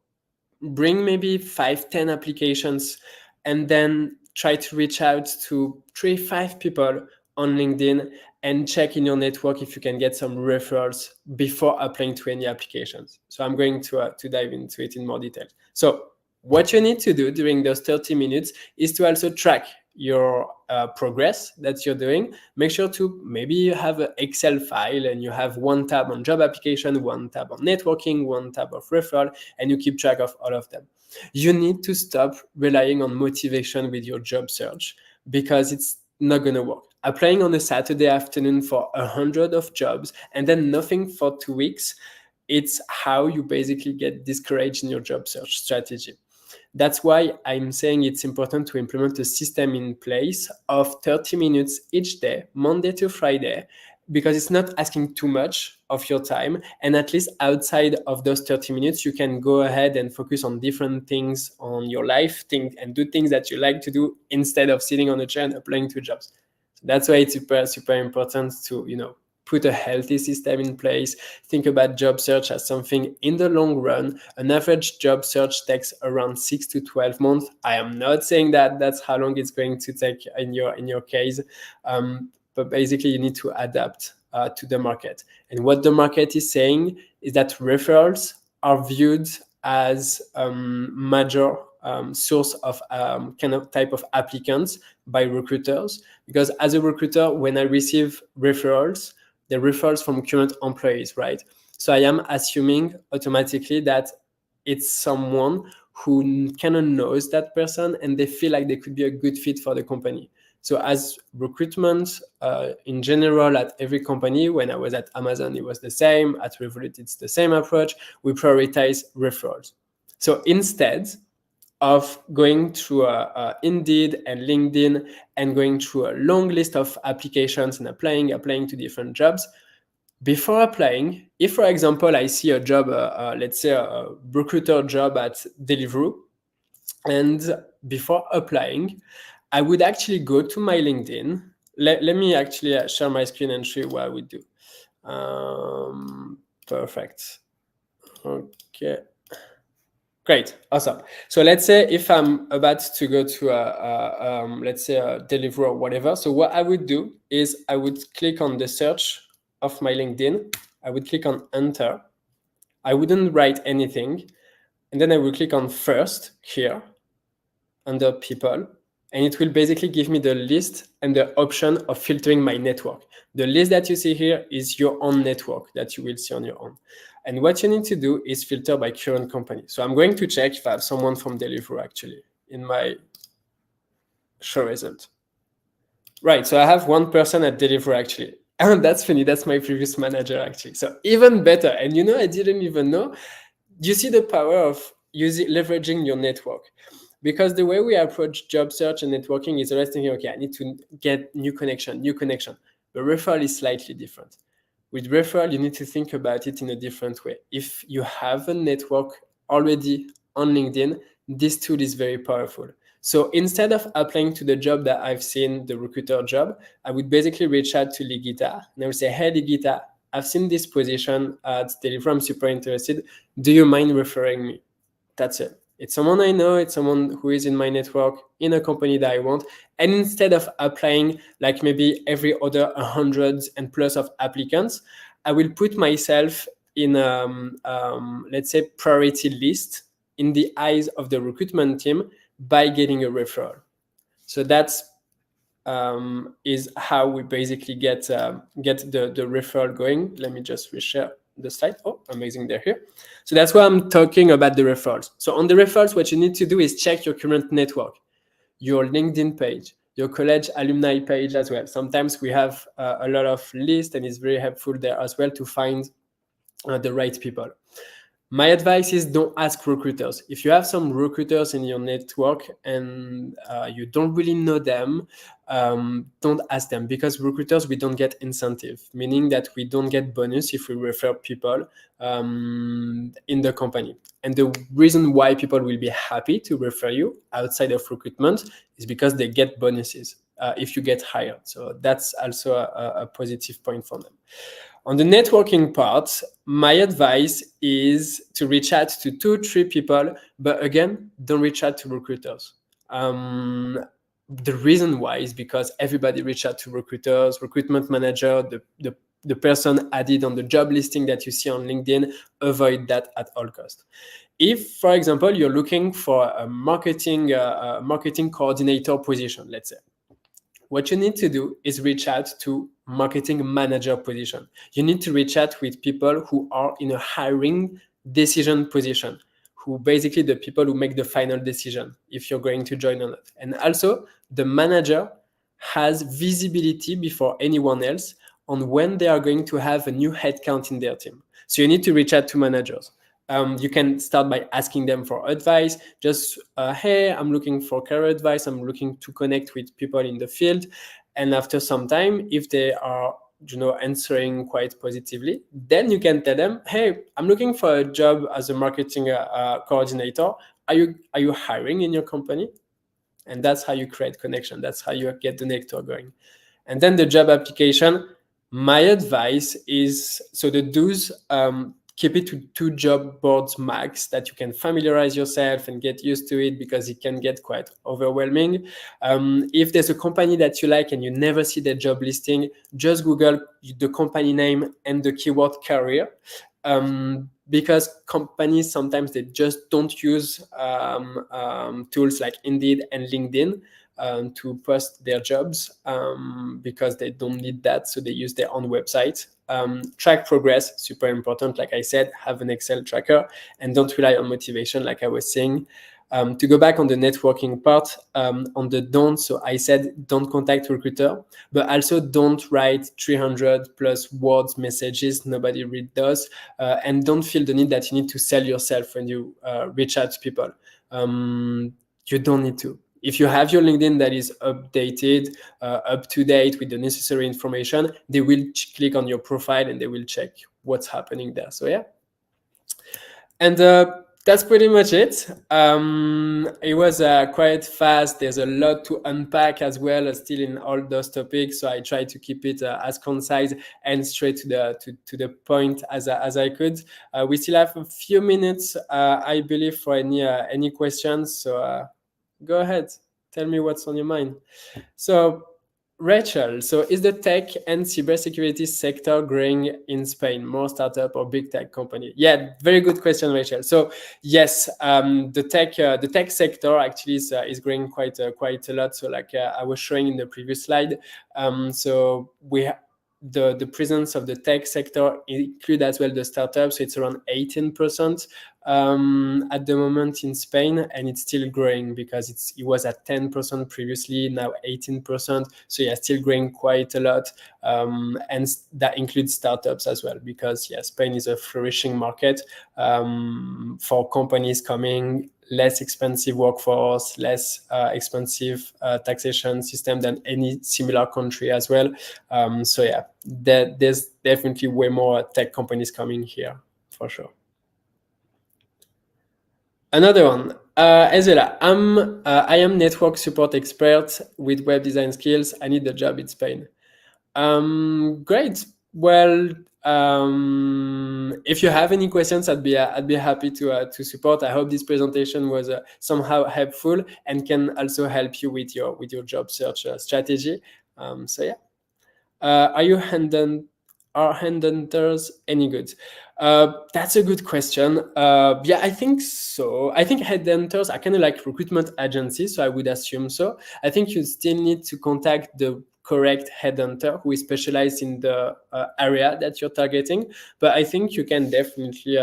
bring maybe 5-10 applications and then try to reach out to 3-5 people on LinkedIn and check in your network if you can get some referrals before applying to any applications. So I'm going to dive into it in more detail. So what you need to do during those 30 minutes is to also track your progress that you're doing. Make sure to maybe have an Excel file and you have 1 tab on job application, 1 tab on networking, 1 tab of referral, and you keep track of all of them. You need to stop relying on motivation with your job search, because it's not going to work. Applying on a Saturday afternoon for 100 of jobs and then nothing for 2 weeks, it's how you basically get discouraged in your job search strategy. That's why I'm saying it's important to implement a system in place of 30 minutes each day, Monday to Friday, because it's not asking too much of your time. And at least outside of those 30 minutes, you can go ahead and focus on different things on your life, and do things that you like to do instead of sitting on a chair and applying to jobs. So that's why it's super important to, put a healthy system in place. Think about job search as something in the long run. An average job search takes around 6 to 12 months. I am not saying that that's how long it's going to take in your case, but basically you need to adapt to the market. And what the market is saying is that referrals are viewed as major source of type of applicants by recruiters, because as a recruiter, when I receive referrals, the referrals from current employees, right? So I am assuming automatically that it's someone who kind of knows that person and they feel like they could be a good fit for the company. So as recruitment in general at every company, when I was at Amazon, it was the same. At Revolut, it's the same approach. We prioritize referrals. So instead of going through Indeed and LinkedIn and going through a long list of applications and applying to different jobs, before applying, if, for example, I see a job, let's say a recruiter job at Deliveroo, and before applying, I would actually go to my LinkedIn. Let me actually share my screen and show you what I would do. Perfect. Okay. Great, awesome. So let's say if I'm about to go to let's say a Deliveroo or whatever. So what I would do is I would click on the search of my LinkedIn. I would click on enter. I wouldn't write anything. And then I will click on first here under people. And it will basically give me the list and the option of filtering my network. The list that you see here is your own network that you will see on your own. And what you need to do is filter by current company. So I'm going to check if I have someone from Deliveroo actually in my show result. Right, so I have one person at Deliveroo actually. And that's funny, that's my previous manager actually. So even better. And I didn't even know. You see the power of leveraging your network. Because the way we approach job search and networking is always thinking, okay, I need to get new connection. The referral is slightly different. With referral, you need to think about it in a different way. If you have a network already on LinkedIn, this tool is very powerful. So instead of applying to the job that I've seen, the recruiter job, I would basically reach out to Ligita and I would say, hey, Ligita, I've seen this position at Deliveroo, I'm super interested. Do you mind referring me? That's it. It's someone I know, it's someone who is in my network, in a company that I want. And instead of applying like maybe every other 100 and plus of applicants, I will put myself in, let's say, priority list in the eyes of the recruitment team by getting a referral. So that's is how we basically get the referral going. Let me just reshare the slide. Oh, amazing, they're here. So that's why I'm talking about the referrals. So on the referrals, what you need to do is check your current network, your LinkedIn page, your college alumni page as well. Sometimes we have a lot of lists, and it's very helpful there as well to find the right people. My advice is don't ask recruiters. If you have some recruiters in your network and you don't really know them, don't ask them, because recruiters, we don't get incentive, meaning that we don't get bonus if we refer people in the company. And the reason why people will be happy to refer you outside of recruitment is because they get bonuses if you get hired. So that's also a positive point for them. On the networking part, my advice is to reach out to 2-3 people, but again, don't reach out to recruiters. The reason why is because everybody reach out to recruiters, recruitment manager, the person added on the job listing that you see on LinkedIn. Avoid that at all costs. If, for example, you're looking for a marketing coordinator position, let's say, what you need to do is reach out to marketing manager position. You need to reach out with people who are in a hiring decision position, who basically the people who make the final decision if you're going to join or not. And also the manager has visibility before anyone else on when they are going to have a new headcount in their team. So you need to reach out to managers. You can start by asking them for advice. Just, hey, I'm looking for career advice. I'm looking to connect with people in the field. And after some time, if they are, answering quite positively, then you can tell them, hey, I'm looking for a job as a marketing coordinator. Are you hiring in your company? And that's how you create connection. That's how you get the network going. And then the job application, my advice is, so the do's, keep it to 2 job boards max, that you can familiarize yourself and get used to it, because it can get quite overwhelming. If there's a company that you like and you never see their job listing, just Google the company name and the keyword career. Because companies sometimes they just don't use tools like Indeed and LinkedIn to post their jobs because they don't need that, so they use their own website. Track progress, super important. Like I said, have an Excel tracker and don't rely on motivation, like I was saying. To go back on the networking part, on the don't, so I said don't contact recruiter, but also don't write 300 plus words messages. Nobody read those. And don't feel the need that you need to sell yourself when you reach out to people. You don't need to. If you have your LinkedIn that is updated, up to date with the necessary information, they will click on your profile and they will check what's happening there. So yeah. And that's pretty much it. It was quite fast. There's a lot to unpack as well, still in all those topics. So I try to keep it as concise and straight to the point as I could. We still have a few minutes, I believe, for any questions. So go ahead, tell me what's on your mind. So Rachel, so is the tech and cybersecurity sector growing in Spain? More startup or big tech company? Yeah, very good question, Rachel. So yes, the tech sector actually is growing quite a lot. So like I was showing in the previous slide. So we the presence of the tech sector include as well the startups. So it's around 18% at the moment in Spain, and it's still growing because it was at 10% previously, now 18%. So yeah, still growing quite a lot, and that includes startups as well, because yeah, Spain is a flourishing market for companies coming. Less expensive workforce, less expensive taxation system than any similar country as well. So yeah, there's definitely way more tech companies coming here for sure. Another one, Ezela, I am network support expert with web design skills. I need a job in Spain. Great. Well, If you have any questions, I'd be happy to support. I hope this presentation was somehow helpful and can also help you with your job search strategy. So yeah, are headhunters any good? That's a good question. Yeah, I think so. I think headhunters are kind of like recruitment agencies, so I would assume so. I think you still need to contact the correct headhunter who is specialized in the area that you're targeting. But I think you can definitely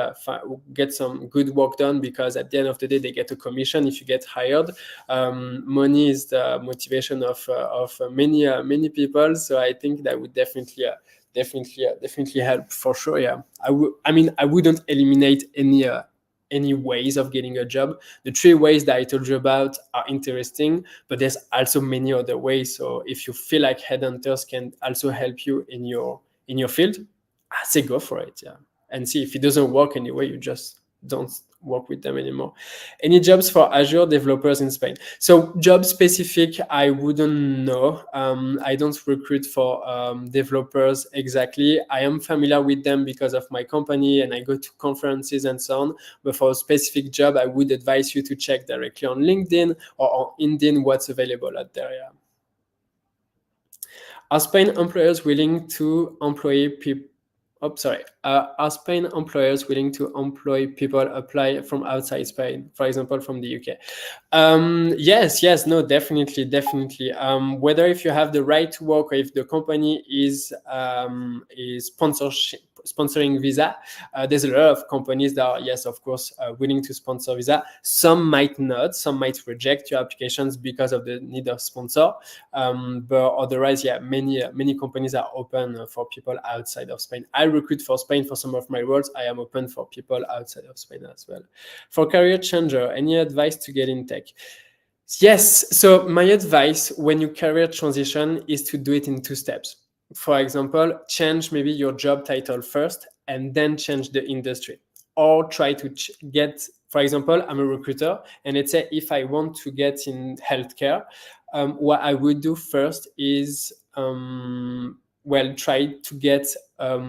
get some good work done, because at the end of the day, they get a commission if you get hired. Money is the motivation of many people. So I think that would definitely help for sure. Yeah, I mean, I wouldn't eliminate any ways of getting a job. The 3 ways that I told you about are interesting, but there's also many other ways. So if you feel like headhunters can also help you in your field, I say go for it. Yeah, and see if it doesn't work anyway, you just don't work with them anymore. Any jobs for Azure developers in Spain? So job specific, I wouldn't know. I don't recruit for developers exactly. I am familiar with them because of my company, and I go to conferences and so on. But for a specific job, I would advise you to check directly on LinkedIn or on Indeed what's available out there. Yeah. Are Spain employers willing to employ people? Are Spain employers willing to employ people apply from outside Spain, for example, from the UK? Yes, no, definitely. Whether if you have the right to work or if the company is sponsoring visa, there's a lot of companies that are, yes, of course, willing to sponsor visa. Some might not, some might reject your applications because of the need of sponsor. But otherwise, yeah, many companies are open for people outside of Spain. I recruit for Spain for some of my roles. I am open for people outside of Spain as well. For career changer, any advice to get in tech? Yes. So my advice when you career transition is to do it in 2 steps. For example, change maybe your job title first and then change the industry. Or try to get, for example, I'm a recruiter, and let's say if I want to get in healthcare, what I would do first is try to get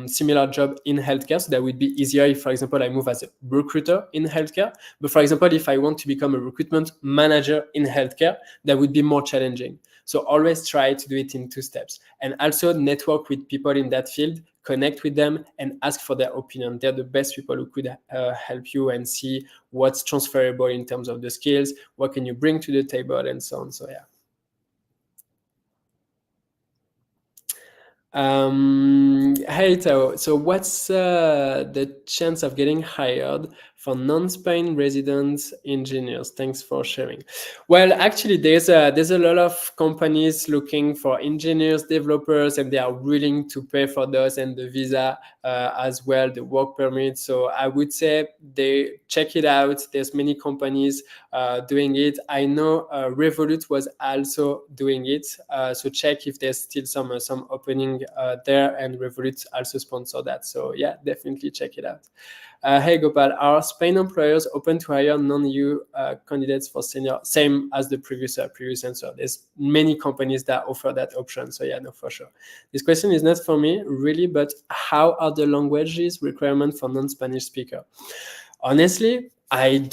similar job in healthcare. So that would be easier if, for example, I move as a recruiter in healthcare. But for example, if I want to become a recruitment manager in healthcare, that would be more challenging. So always try to do it in 2 steps. And also network with people in that field, connect with them and ask for their opinion. They're the best people who could help you and see what's transferable in terms of the skills, what can you bring to the table and so on. So yeah. Hey Tao, so what's the chance of getting hired for non-Spain resident engineers? Thanks for sharing. Well, actually, there's a lot of companies looking for engineers, developers, and they are willing to pay for those and the visa as well, the work permit. So I would say they check it out. There's many companies doing it. I know Revolut was also doing it. So check if there's still some opening there, and Revolut also sponsor that. So yeah, definitely check it out. Hey Gopal, are Spain employers open to hire non-EU candidates for senior? Same as the previous answer. There's many companies that offer that option. So yeah, no, for sure. This question is not for me really, but how are the languages requirements for non-Spanish speaker? Honestly, I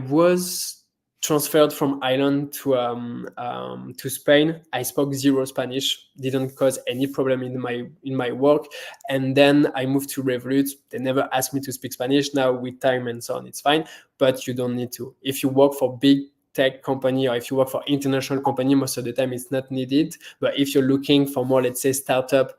was transferred from Ireland to Spain. I spoke 0 Spanish, didn't cause any problem in my work. And then I moved to Revolut. They never asked me to speak Spanish. Now with time and so on, it's fine, but you don't need to. If you work for big tech company or if you work for international company, most of the time it's not needed. But if you're looking for more, let's say, startup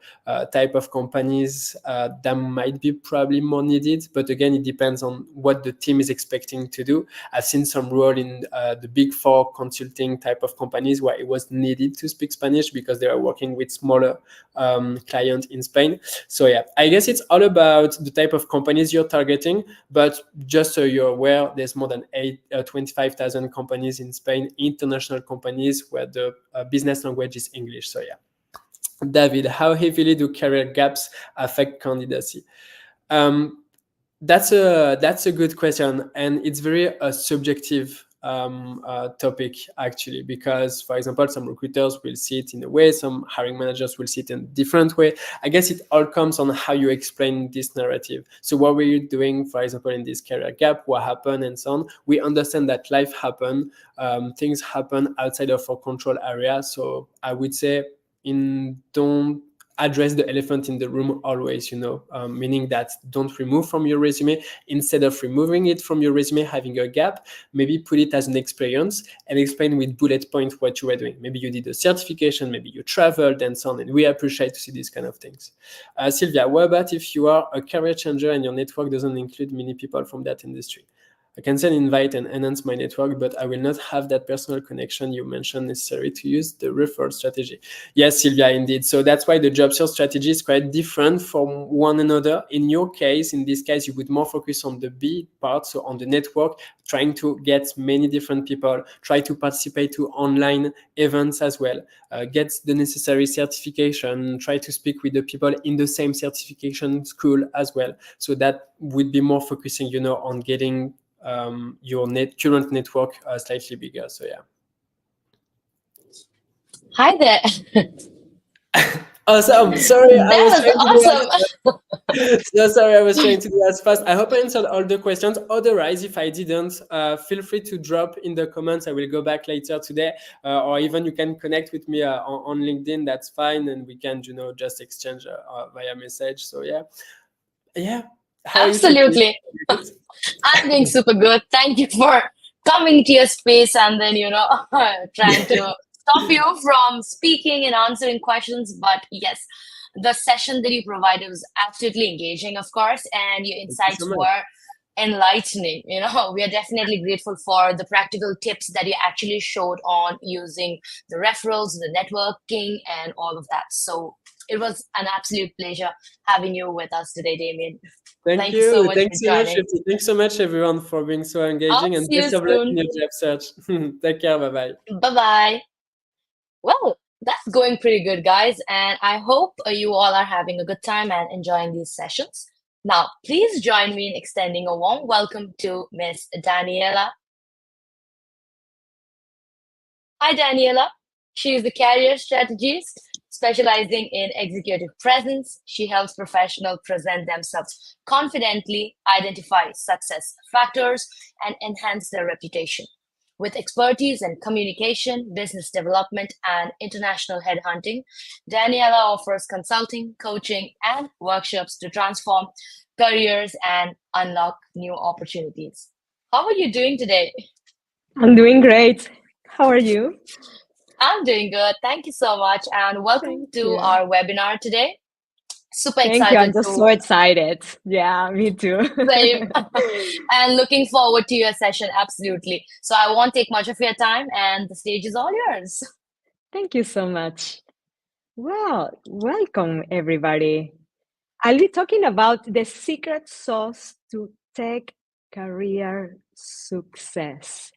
type of companies, that might be probably more needed. But again, it depends on what the team is expecting to do. I've seen some role in the big 4 consulting type of companies where it was needed to speak Spanish because they are working with smaller clients in Spain. So yeah, I guess it's all about the type of companies you're targeting. But just so you're aware, there's more than 25,000 companies in Spain, international companies where the business language is English. So yeah. David, how heavily do career gaps affect candidacy? That's a good question, and it's very subjective topic actually, because for example, some recruiters will see it in a way, some hiring managers will see it in a different way. I guess it all comes on how you explain this narrative. So what were you doing, for example, in this career gap, what happened, and so on. We understand that life happen, things happen outside of our control area. So I would say don't address the elephant in the room always, meaning that don't remove from your resume. Instead of removing it from your resume, having a gap, maybe put it as an experience and explain with bullet points what you were doing. Maybe you did a certification, maybe you traveled and so on. And we appreciate to see these kind of things. Sylvia, what about if you are a career changer and your network doesn't include many people from that industry? I can send invite and enhance my network, but I will not have that personal connection you mentioned necessary to use the referral strategy. Yes, Sylvia, indeed. So that's why the job search strategy is quite different from one another. In your case, in this case, you would more focus on the B part, so on the network, trying to get many different people, try to participate to online events as well, get the necessary certification, try to speak with the people in the same certification school as well. So that would be more focusing, on getting your current network slightly bigger. So yeah. Hi there. Awesome. Sorry, awesome. So sorry, I was trying to do as fast. I hope I answered all the questions. Otherwise, if I didn't, feel free to drop in the comments. I will go back later today, or even you can connect with me on LinkedIn. That's fine, and we can, just exchange via message. So yeah. Absolutely. I'm doing super good. Thank you for coming to your space and then, trying to stop you from speaking and answering questions. But yes, the session that you provided was absolutely engaging, of course, and your insights were enlightening. We are definitely grateful for the practical tips that you actually showed on using the referrals, the networking, and all of that. So it was an absolute pleasure having you with us today, Damien. Thank you so much. Thanks so much, everyone, for being so engaging, and best of luck in your job search. Take care. Bye-bye. Bye-bye. Well, that's going pretty good, guys, and I hope you all are having a good time and enjoying these sessions. Now, please join me in extending a warm welcome to Miss Daniela. Hi, Daniela. She is the career strategist specializing in executive presence. She helps professionals present themselves confidently, identify success factors, and enhance their reputation. With expertise in communication, business development, and international headhunting, Daniela offers consulting, coaching, and workshops to transform careers and unlock new opportunities. How are you doing today? I'm doing great. How are you? I'm doing good. Thank you so much, and welcome to our webinar today. Super excited. Thank you. I'm just so excited. Yeah, me too. Same. And looking forward to your session. Absolutely. So I won't take much of your time, and the stage is all yours. Thank you so much. Well, welcome everybody. I'll be talking about the secret sauce to tech career success.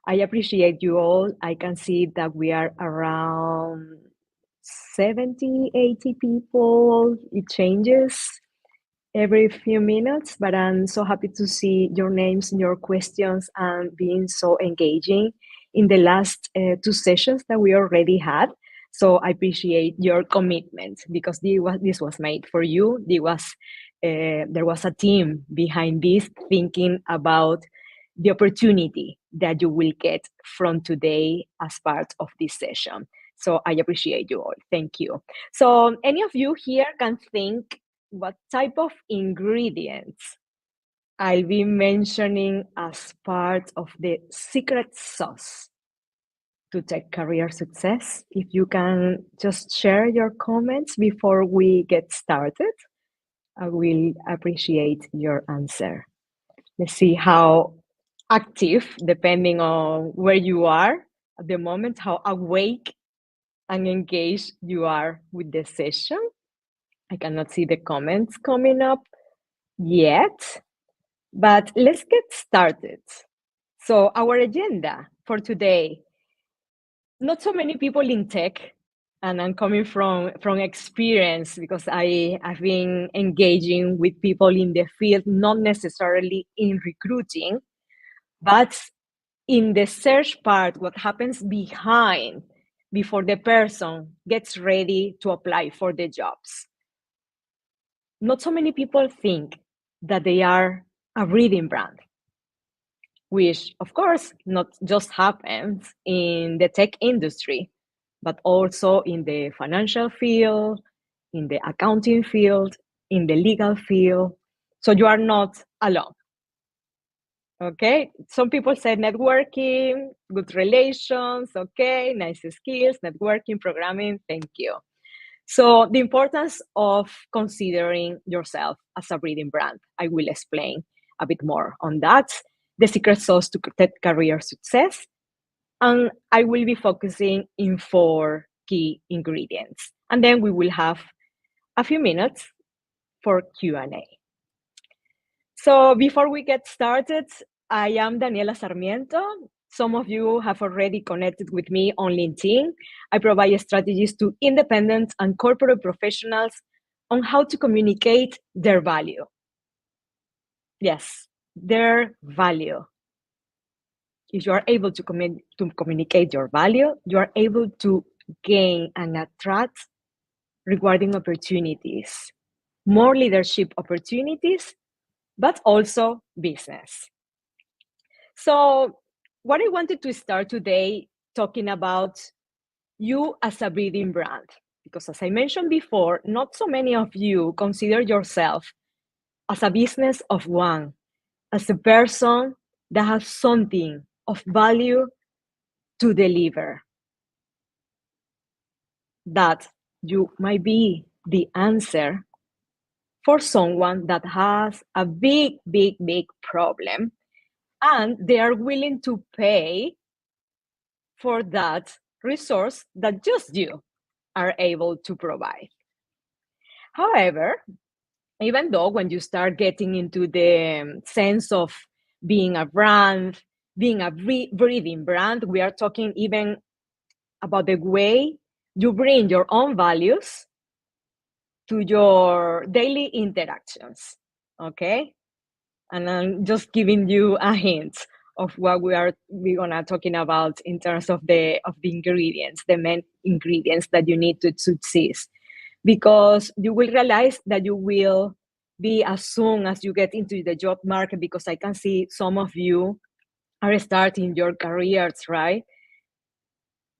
I appreciate you all. I can see that we are around 70, 80 people. It changes every few minutes, but I'm so happy to see your names and your questions and being so engaging in the last 2 sessions that we already had. So I appreciate your commitment because this was made for you. There was a team behind this thinking about the opportunity that you will get from today as part of this session. So I appreciate you all. Thank you. So any of you here can think what type of ingredients I'll be mentioning as part of the secret sauce to tech career success. If you can just share your comments before we get started, I will appreciate your answer. Let's see how active, depending on where you are at the moment, how awake and engaged you are with the session. I cannot see the comments coming up yet, but let's get started. So our agenda for today, not so many people in tech, and I'm coming from experience because I have been engaging with people in the field, not necessarily in recruiting, but in the search part, what happens before the person gets ready to apply for the jobs. Not so many people think that they are a breathing brand, which of course not just happens in the tech industry, but also in the financial field, in the accounting field, in the legal field. So you are not alone. Okay, some people say networking, good relations, okay, nice skills, networking, programming, thank you. So the importance of considering yourself as a breathing brand, I will explain a bit more on that, the secret sauce to tech career success, and I will be focusing in 4 key ingredients. And then we will have a few minutes for Q&A. So before we get started, I am Daniela Sarmiento. Some of you have already connected with me on LinkedIn. I provide strategies to independent and corporate professionals on how to communicate their value. Yes, their value. If you are able to communicate your value, you are able to gain and attract rewarding opportunities, more leadership opportunities, but also business. So what I wanted to start today talking about you as a breathing brand, because as I mentioned before, not so many of you consider yourself as a business of one, as a person that has something of value to deliver. That you might be the answer for someone that has a big, big, big problem, and they are willing to pay for that resource that just you are able to provide. However, even though when you start getting into the sense of being a brand, being a breathing brand, we are talking even about the way you bring your own values to your daily interactions, okay? And I'm just giving you a hint of what we're gonna talking about in terms of the ingredients, the main ingredients that you need to succeed. Because you will realize that you will be as soon as you get into the job market, because I can see some of you are starting your careers, right?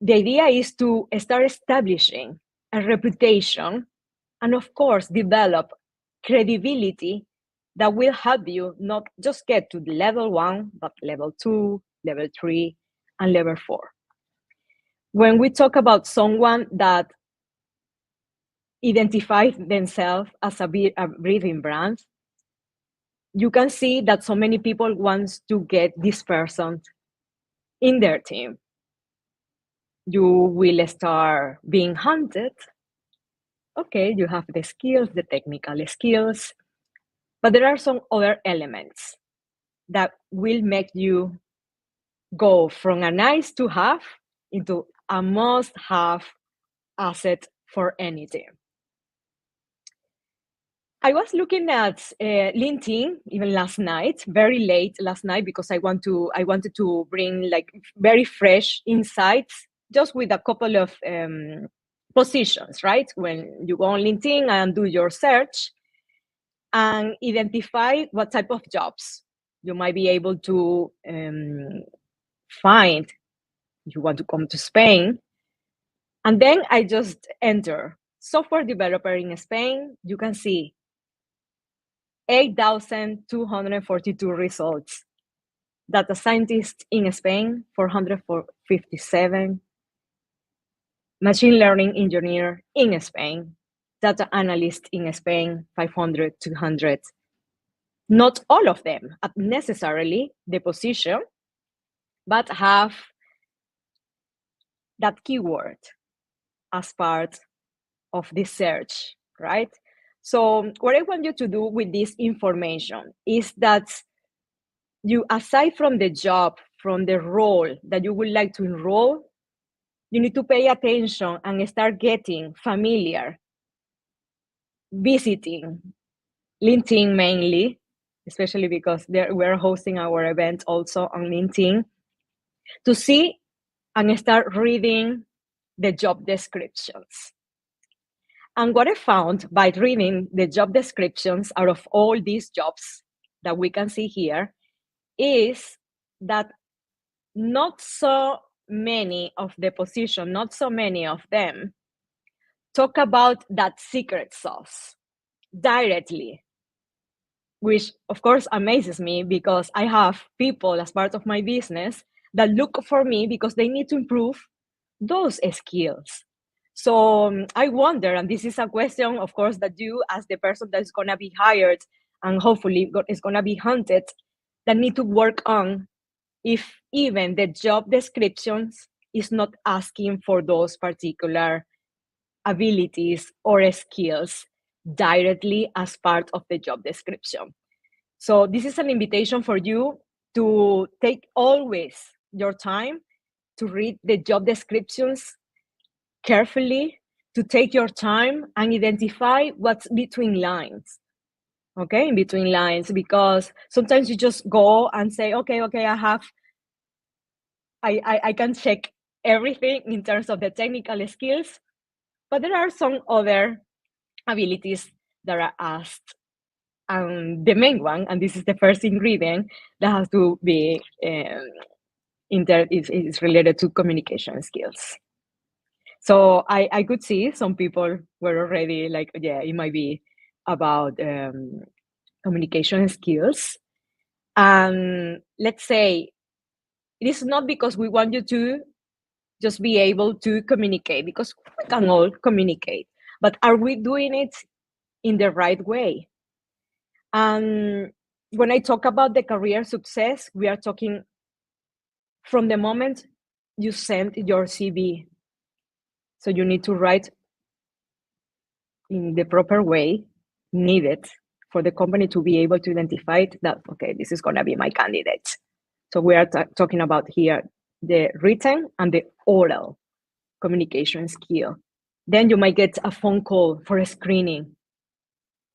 The idea is to start establishing a reputation and of course develop credibility that will help you not just get to the level 1, but level 2, level 3, and level 4. When we talk about someone that identifies themselves as a breathing brand, you can see that so many people want to get this person in their team. You will start being hunted. Okay, you have the skills, the technical skills, but there are some other elements that will make you go from a nice to have into a must have asset for any team. I was looking at LinkedIn even last night, very late last night, because I wanted to bring like very fresh insights just with a couple of positions, right? When you go on LinkedIn and do your search and identify what type of jobs you might be able to find if you want to come to Spain. And then I just enter software developer in Spain. You can see 8,242 results. Data scientist in Spain, 457. Machine learning engineer in Spain. Data analyst in Spain, 500, 200. Not all of them at necessarily the position, but have that keyword as part of this search, right? So what I want you to do with this information is that you, aside from the job, from the role that you would like to enroll, you need to pay attention and start getting familiar, visiting LinkedIn mainly, especially because we're hosting our event also on LinkedIn, to see and start reading the job descriptions. And what I found by reading the job descriptions out of all these jobs that we can see here is that not so many of the positions, not so many of them talk about that secret sauce directly, which of course amazes me because I have people as part of my business that look for me because they need to improve those skills. So I wonder, and this is a question, of course, that you as the person that's going to be hired and hopefully is going to be hunted, that need to work on, if even the job descriptions is not asking for those particular abilities or skills directly as part of the job description. So this is an invitation for you to take always your time to read the job descriptions carefully, to take your time and identify what's between lines. Okay, in between lines, because sometimes you just go and say, okay, I can check everything in terms of the technical skills, but there are some other abilities that are asked. And the main one, and this is the first ingredient, that has to be is related to communication skills. So I could see some people were already like, yeah, it might be about communication skills. And let's say it is not because we want you to just be able to communicate, because we can all communicate, but are we doing it in the right way? And when I talk about the career success, we are talking from the moment you send your CV. So you need to write in the proper way needed for the company to be able to identify that, okay, this is going to be my candidate. So we are talking about here the written and the oral communication skill. Then you might get a phone call for a screening,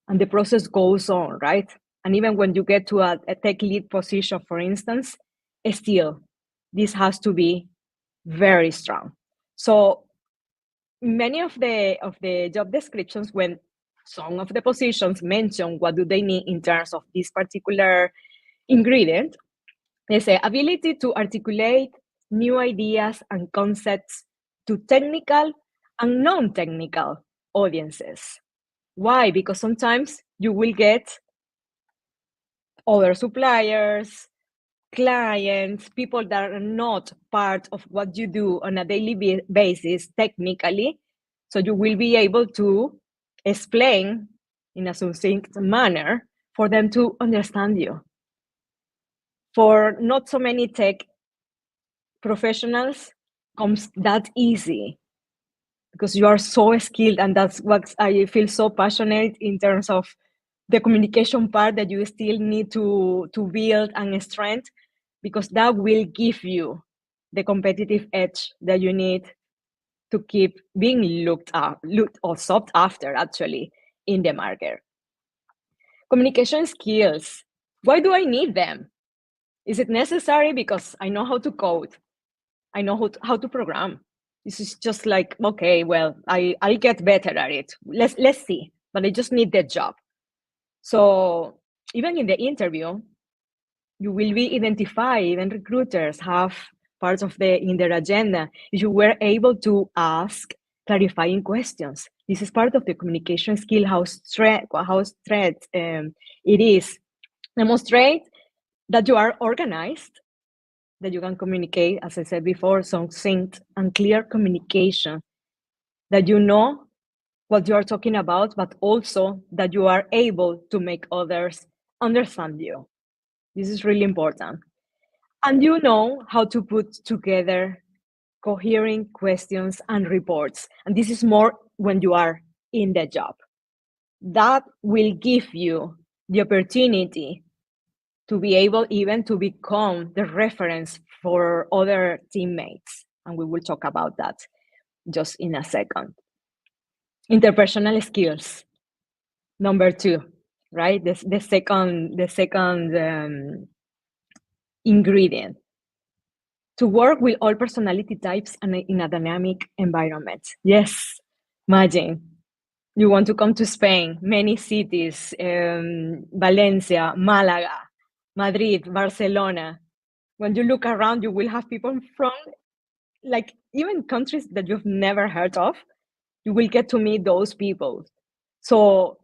and the process goes on, right? And even when you get to a tech lead position, for instance, still, this has to be very strong. So many of the job descriptions, when some of the positions mention what do they need in terms of this particular ingredient, they say ability to articulate new ideas and concepts to technical and non-technical audiences. Why? Because sometimes you will get other suppliers, clients, people that are not part of what you do on a daily basis technically. So you will be able to explain in a succinct manner for them to understand you. For not so many tech professionals comes that easy, because you are so skilled, and that's what I feel so passionate in terms of the communication part that you still need to build and strength, because that will give you the competitive edge that you need to keep being looked or sought after actually in the market. Communication skills, why do I need them? Is it necessary because I know how to code? I know how to program. This is just like, okay, well, I'll get better at it. Let's see, but I just need the job. So even in the interview, you will be identified, even recruiters have parts of in their agenda. If you were able to ask clarifying questions, this is part of the communication skill, how straight it is. Demonstrate that you are organized, that you can communicate, as I said before, succinct and clear communication, that you know what you are talking about, but also that you are able to make others understand you. This is really important. And you know how to put together coherent questions and reports. And this is more when you are in the job. That will give you the opportunity to be able even to become the reference for other teammates. And we will talk about that just in a second. Interpersonal skills, number 2, right? The second ingredient. to work with all personality types and in a dynamic environment. Yes, imagine you want to come to Spain, many cities, Valencia, Malaga, Madrid, Barcelona. When you look around, you will have people from like even countries that you've never heard of. You will get to meet those people. So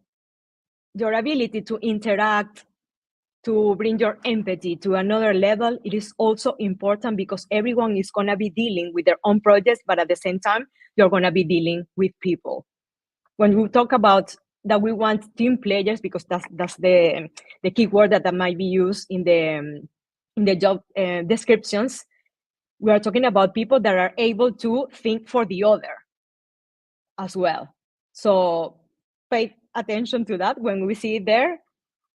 your ability to interact, to bring your empathy to another level, it is also important because everyone is going to be dealing with their own projects, but at the same time, you're going to be dealing with people. When we talk about that we want team players, because that's the key word that might be used in the job descriptions, we are talking about people that are able to think for the other as well. So pay attention to that when we see it there,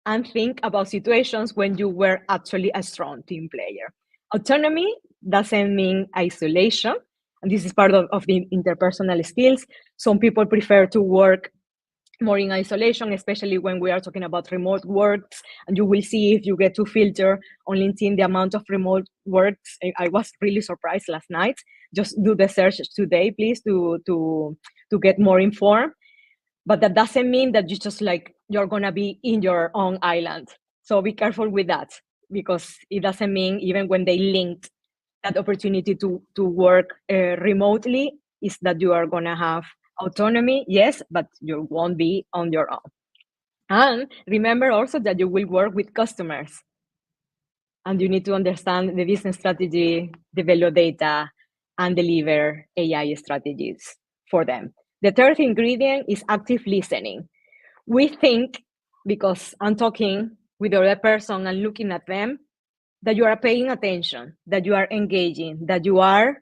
and think about situations when you were actually a strong team player. Autonomy doesn't mean isolation, and this is part of the interpersonal skills. Some people prefer to work more in isolation, especially when we are talking about remote works, and you will see if you get to filter on LinkedIn the amount of remote works. I was really surprised last night. Just do the search today, please, to get more informed. But that doesn't mean that you just like, you're gonna be in your own island. So be careful with that, because it doesn't mean even when they linked that opportunity to work remotely is that you are gonna have autonomy, yes, but you won't be on your own. And remember also that you will work with customers, and you need to understand the business strategy, develop data, and deliver AI strategies for them. The third ingredient is active listening. We think, because I'm talking with the other person and looking at them, that you are paying attention, that you are engaging, that you are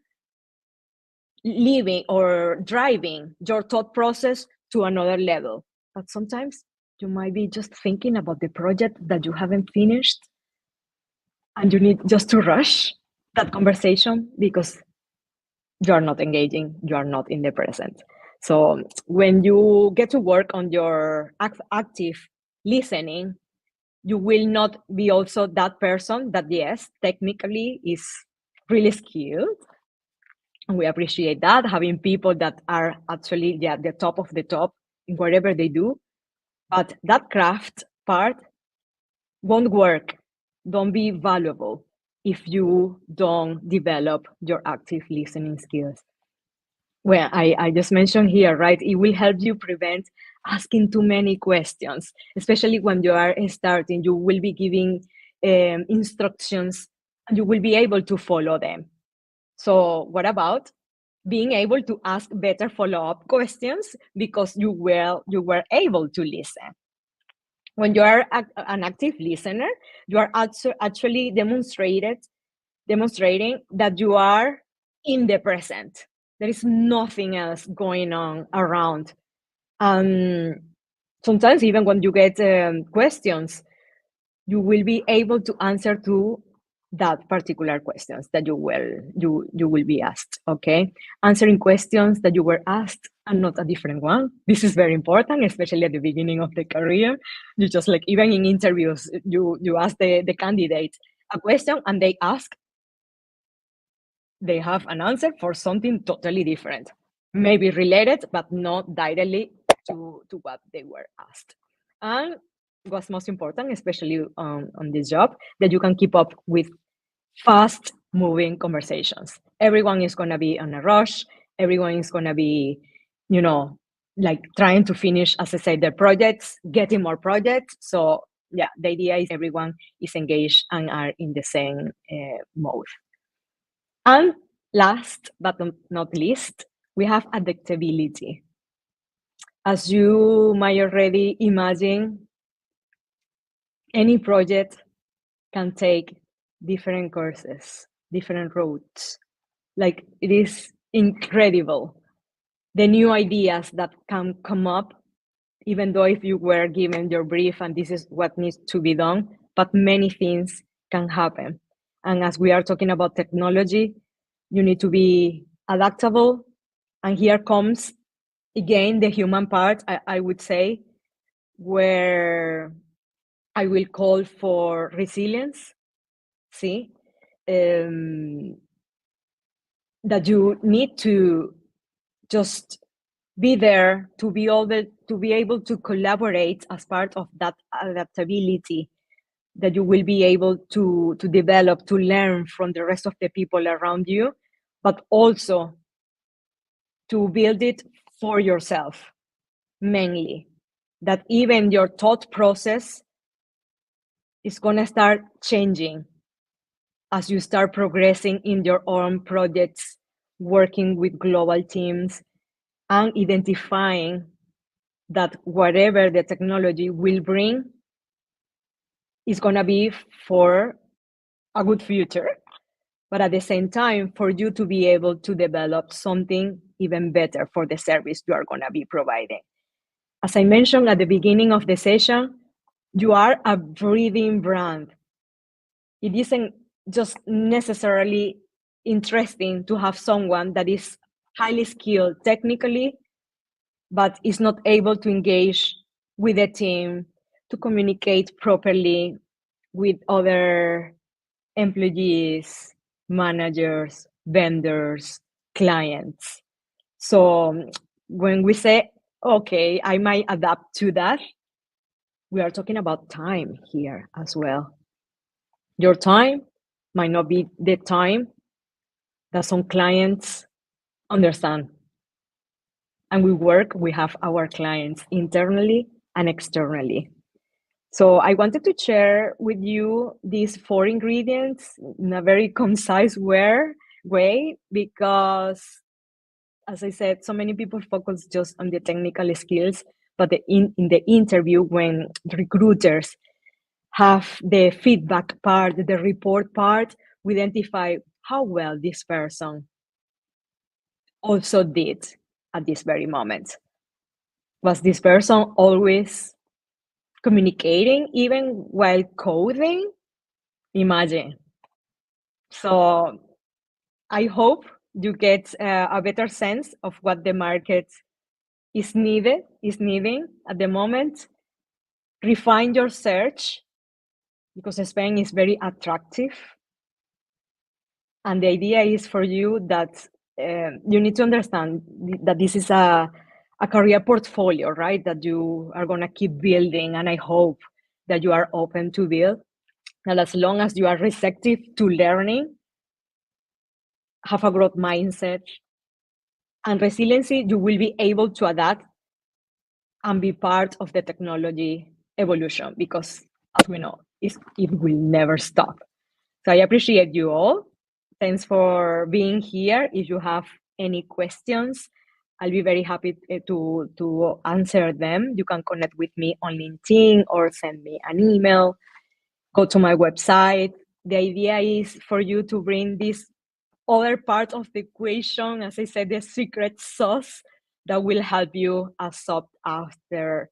living or driving your thought process to another level. But sometimes you might be just thinking about the project that you haven't finished, and you need just to rush that conversation because you are not engaging, you are not in the present. So when you get to work on your active listening, you will not be also that person that, yes, technically is really skilled. And we appreciate that, having people that are actually the top of the top in whatever they do. But that craft part won't work, don't be valuable if you don't develop your active listening skills. Well, I just mentioned here, right? It will help you prevent asking too many questions, especially when you are starting. You will be giving instructions, and you will be able to follow them. So what about being able to ask better follow-up questions because you were able to listen? When you are an active listener, you are actually demonstrating that you are in the present. There is nothing else going on around. Sometimes even when you get questions, you will be able to answer to that particular questions that you will be asked, okay? Answering questions that you were asked and not a different one. This is very important, especially at the beginning of the career. You just like, even in interviews, you ask the candidate a question and they have an answer for something totally different, maybe related, but not directly to what they were asked. And what's most important, especially on this job, that you can keep up with fast moving conversations. Everyone is going to be on a rush. Everyone is going to be, like trying to finish, as I said, their projects, getting more projects. So yeah, the idea is everyone is engaged and are in the same mode. And last but not least, we have adaptability. As you might already imagine, any project can take different courses, different routes. Like, it is incredible, the new ideas that can come up, even though if you were given your brief and this is what needs to be done, but many things can happen. And as we are talking about technology, you need to be adaptable. And here comes, again, the human part, I would say, where I will call for resilience. See, that you need to just be there to be able to collaborate as part of that adaptability that you will be able to develop, to learn from the rest of the people around you, but also to build it for yourself, mainly. That even your thought process is going to start changing as you start progressing in your own projects, working with global teams, and identifying that whatever the technology will bring is going to be for a good future, but at the same time, for you to be able to develop something even better for the service you are going to be providing. As I mentioned at the beginning of the session, you are a breathing brand. It isn't just necessarily interesting to have someone that is highly skilled technically, but is not able to engage with the team, to communicate properly with other employees, managers, vendors, clients. So when we say, okay, I might adapt to that, we are talking about time here as well. Your time might not be the time that some clients understand. And we have our clients internally and externally. So I wanted to share with you these 4 ingredients in a very concise way, because, as I said, so many people focus just on the technical skills, but in the interview, when recruiters have the feedback part, the report part, we identify how well this person also did at this very moment. Was this person always communicating even while coding? Imagine. So I hope you get a better sense of what the market is needing at the moment. Refine your search, because Spain is very attractive. And the idea is for you that you need to understand that this is a career portfolio, right? That you are going to keep building. And I hope that you are open to build. And as long as you are receptive to learning, have a growth mindset and resiliency, you will be able to adapt and be part of the technology evolution, because as we know, it will never stop. So I appreciate you all. Thanks for being here. If you have any questions, I'll be very happy to answer them. You can connect with me on LinkedIn or send me an email. Go to my website. The idea is for you to bring this other part of the equation, as I said, the secret sauce that will help you as sought after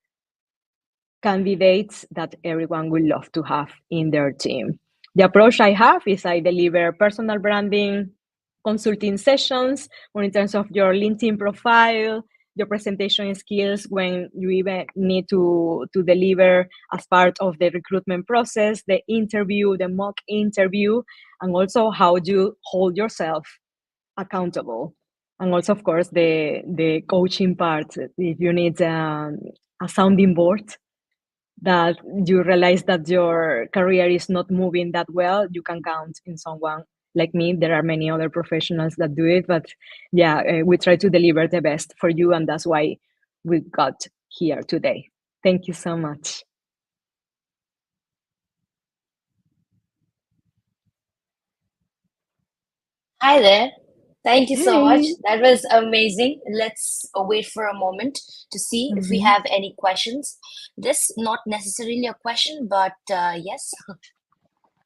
candidates that everyone would love to have in their team. The approach I have is I deliver personal branding consulting sessions, or in terms of your LinkedIn profile, your presentation skills when you even need to deliver as part of the recruitment process, the interview, the mock interview, and also how you hold yourself accountable. And also, of course, the coaching part. If you need a sounding board, that you realize that your career is not moving that well, you can count in someone like me. There are many other professionals that do it, but yeah, we try to deliver the best for you, and that's why we got here today. Thank you so much. Hi there. Thank you so much. That was amazing. Let's wait for a moment to see if we have any questions. This not necessarily a question, but yes.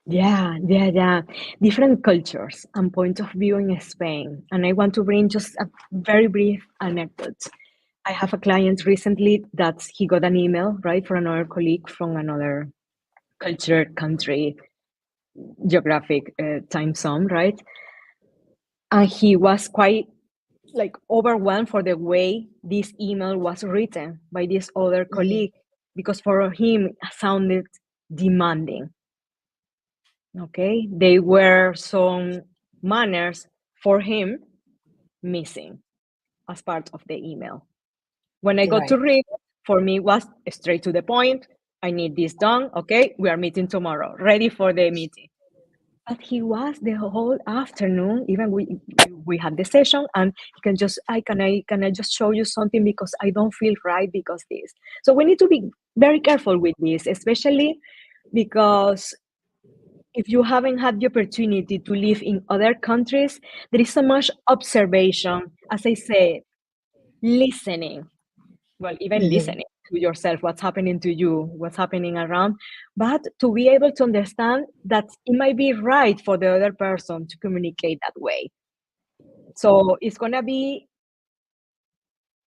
Yeah. Different cultures and point of view in Spain. And I want to bring just a very brief anecdote. I have a client recently that he got an email, right, from another colleague from another culture, country, geographic time zone, right? And he was quite overwhelmed for the way this email was written by this other colleague, because for him it sounded demanding. Okay, they were some manners for him missing as part of the email. When I got to read, for me was straight to the point. I need this done. Okay, we are meeting tomorrow. Ready for the meeting. But he was the whole afternoon. Even we had the session, and he can just, can I just show you something because I don't feel right because this. So we need to be very careful with this, especially because if you haven't had the opportunity to live in other countries, there is so much observation, as I said, listening. Well, even listening to yourself, what's happening to you, what's happening around, but to be able to understand that it might be right for the other person to communicate that way. So it's going to be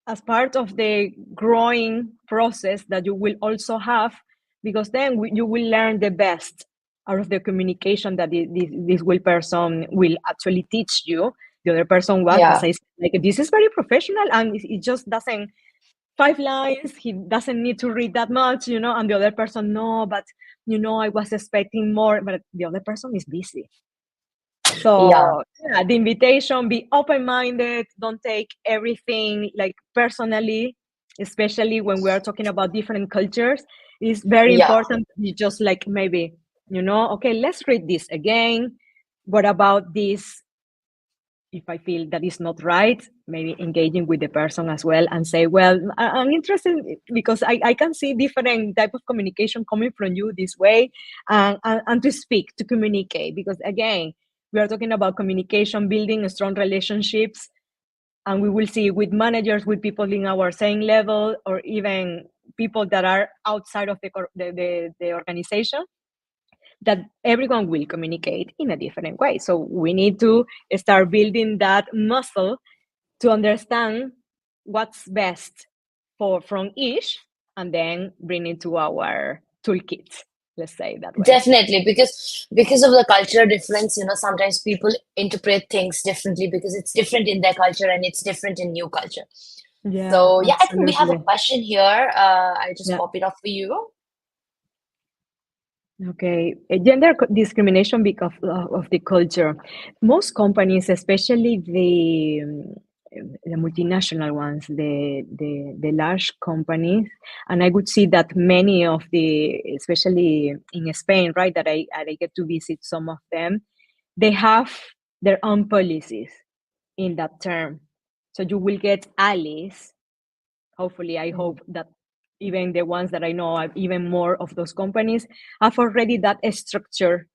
as part of the growing process that you will also have, because then you will learn the best out of the communication that this will person will actually teach you. The other person was, as I said, like, this is very professional, and it just doesn't, 5 lines, he doesn't need to read that much, and the other person, no, but, I was expecting more, but the other person is busy. So the invitation, be open-minded, don't take everything like personally, especially when we are talking about different cultures. It's very important. You just like maybe, okay, let's read this again. What about this? If I feel that is not right, maybe engaging with the person as well and say, well, I'm interested because I can see different type of communication coming from you this way, and to speak, to communicate, because again, we are talking about communication, building strong relationships, and we will see with managers, with people in our same level, or even people that are outside of the organization, that everyone will communicate in a different way. So we need to start building that muscle to understand what's best from each, and then bring it to our toolkit. Let's say that way. Definitely, because of the cultural difference, sometimes people interpret things differently because it's different in their culture and it's different in new culture. Yeah. So absolutely. I think we have a question here. I'll just pop it up for you. Okay, gender discrimination because of the culture. Most companies, especially the multinational ones, the large companies, and I would see that many of the, especially in Spain, right, that I get to visit some of them, they have their own policies in that term. So you will get allies. Hopefully, I hope that even the ones that I know, even more of those companies have already that structure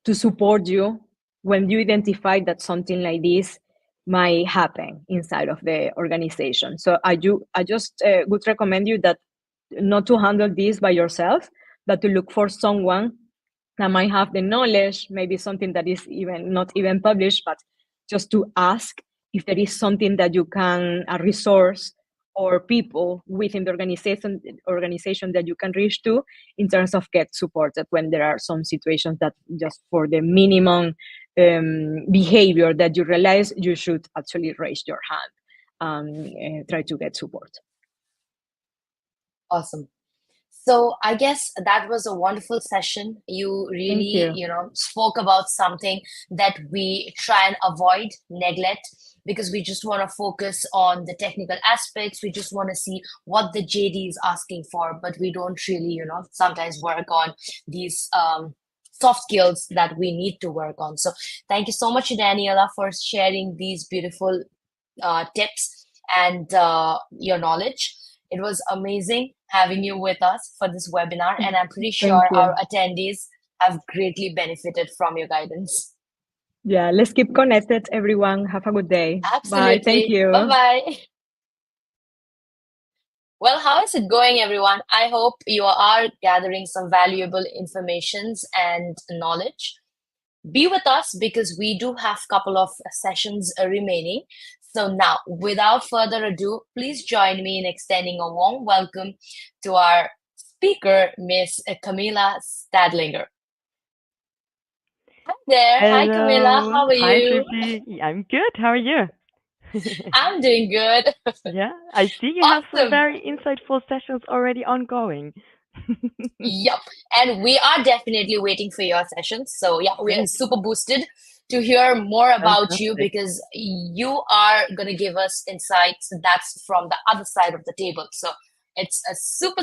to support you when you identify that something like this might happen inside of the organization. So I just would recommend you that not to handle this by yourself, but to look for someone that might have the knowledge, maybe something that is even not even published, but just to ask if there is something that you can, a resource or people within the organization that you can reach to in terms of get supported when there are some situations that just for the minimum behavior that you realize, you should actually raise your hand and try to get support. Awesome. So I guess that was a wonderful session. You really, spoke about something that we try and avoid, neglect, because we just want to focus on the technical aspects. We just want to see what the JD is asking for, but we don't really, sometimes work on these soft skills that we need to work on. So thank you so much, Daniela, for sharing these beautiful tips and your knowledge. It was amazing having you with us for this webinar, and I'm pretty sure our attendees have greatly benefited from your guidance. Yeah, let's keep connected, everyone. Have a good day. Absolutely. Bye. Thank you. Bye-bye. Well, how is it going, everyone? I hope you are gathering some valuable informations and knowledge. Be with us because we do have a couple of sessions remaining. So now, without further ado, please join me in extending a warm welcome to our speaker, Miss Camilla Stadlinger. Hi there. Hello. Hi, Camilla. How are you? Hi, Tracy. I'm good. How are you? I'm doing good. Yeah, I see you have some very insightful sessions already ongoing. Yep. And we are definitely waiting for your sessions. So yeah, we are super boosted to hear more about you, Fantastic. because you are going to give us insights that's from the other side of the table. So it's a super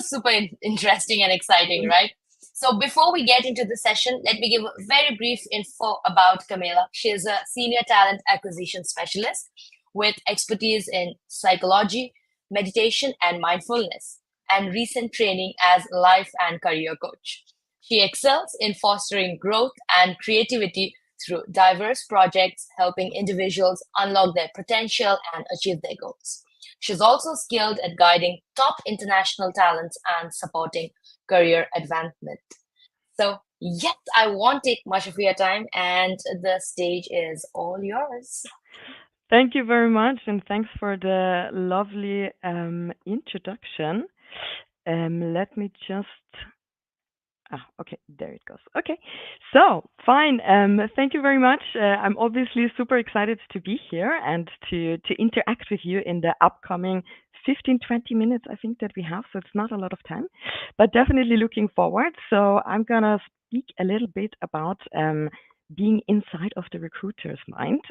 interesting and exciting, right? So before we get into the session, let me give a very brief info about Camilla. She is a senior talent acquisition specialist with expertise in psychology, meditation, and mindfulness, and recent training as life and career coach. She excels in fostering growth and creativity through diverse projects, helping individuals unlock their potential and achieve their goals. She's also skilled at guiding top international talents and supporting career advancement. So, yes, I won't take much of your time, and the stage is all yours. Thank you very much, and thanks for the lovely introduction. Let me just. Okay, there it goes. Okay, so fine. Thank you very much. I'm obviously super excited to be here and to interact with you in the upcoming 15-20 minutes, I think, that we have. So it's not a lot of time, but definitely looking forward. So I'm gonna speak a little bit about being inside of the recruiter's mind.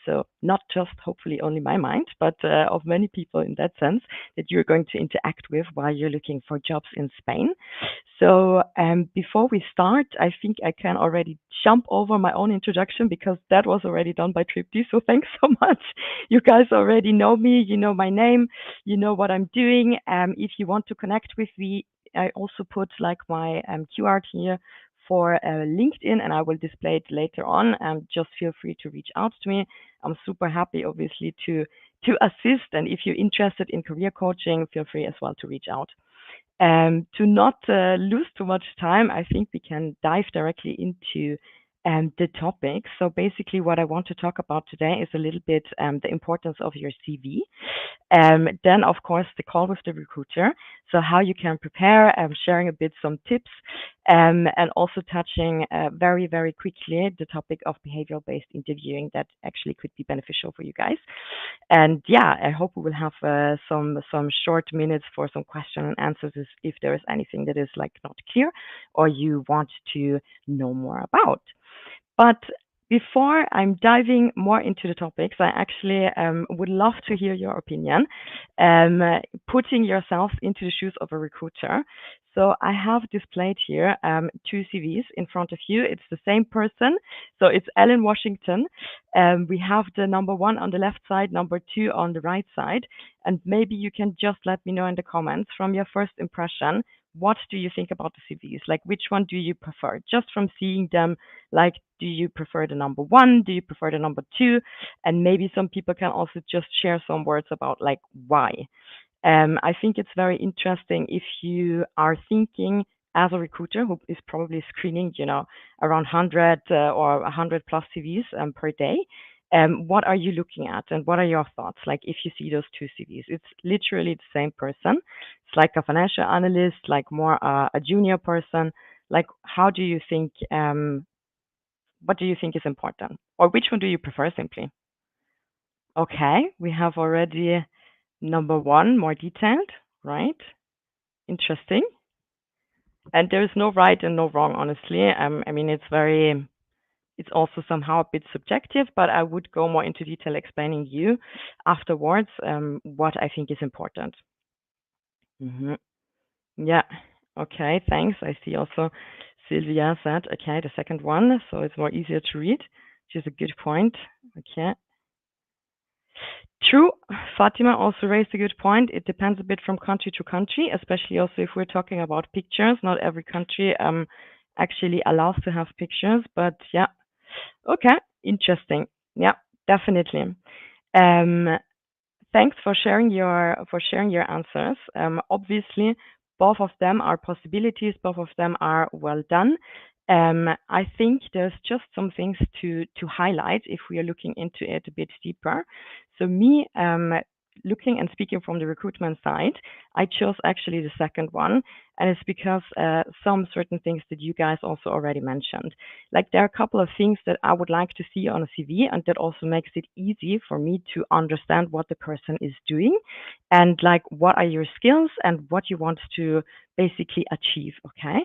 So not just hopefully only my mind, but of many people in that sense that you're going to interact with while you're looking for jobs in Spain. So before we start, I think I can already jump over my own introduction because that was already done by Tripti. So thanks so much. You guys already know me. You know my name. You know what I'm doing. If you want to connect with me, I also put like my QR here for LinkedIn, and I will display it later on. Just feel free to reach out to me. I'm super happy, obviously, to assist. And if you're interested in career coaching, feel free as well to reach out. To not lose too much time, I think we can dive directly into the topic. So basically what I want to talk about today is a little bit the importance of your CV. Then, of course, the call with the recruiter. So how you can prepare, sharing a bit some tips, and also touching very quickly the topic of behavioral-based interviewing that actually could be beneficial for you guys. And yeah, I hope we will have some short minutes for some question and answers if there is anything that is like not clear or you want to know more about. But before I'm diving more into the topics, I actually would love to hear your opinion, putting yourself into the shoes of a recruiter. So I have displayed here 2 CVs in front of you. It's the same person. So it's Ellen Washington. We have the number 1 on the left side, number 2 on the right side. And maybe you can just let me know in the comments from your first impression, what do you think about the CVs? Like, which one do you prefer? Just from seeing them, like, do you prefer the number 1? Do you prefer the number 2? And maybe some people can also just share some words about, like, why. I think it's very interesting if you are thinking as a recruiter who is probably screening, around 100 or 100 plus CVs per day. What are you looking at and what are your thoughts? Like if you see those 2 CVs, it's literally the same person. It's like a financial analyst, like more a junior person. Like, how do you think, what do you think is important? Or which one do you prefer simply? Okay, we have already number 1, more detailed, right? Interesting. And there is no right and no wrong, honestly. I mean, it's also somehow a bit subjective, but I would go more into detail explaining you afterwards what I think is important. Yeah, okay, thanks. I see also Sylvia said, okay, the second one, so it's more easier to read, which is a good point. Okay. True, Fatima also raised a good point. It depends a bit from country to country, especially also if we're talking about pictures. Not every country actually allows to have pictures, but yeah. Okay, interesting. Yeah, definitely. Thanks for sharing your answers. Obviously, both of them are possibilities. Both of them are well done. I think there's just some things to highlight if we are looking into it a bit deeper. So me, looking and speaking from the recruitment side, I chose actually the second one, and it's because some certain things that you guys also already mentioned. Like there are a couple of things that I would like to see on a CV, and that also makes it easy for me to understand what the person is doing, and like what are your skills and what you want to basically achieve. Okay,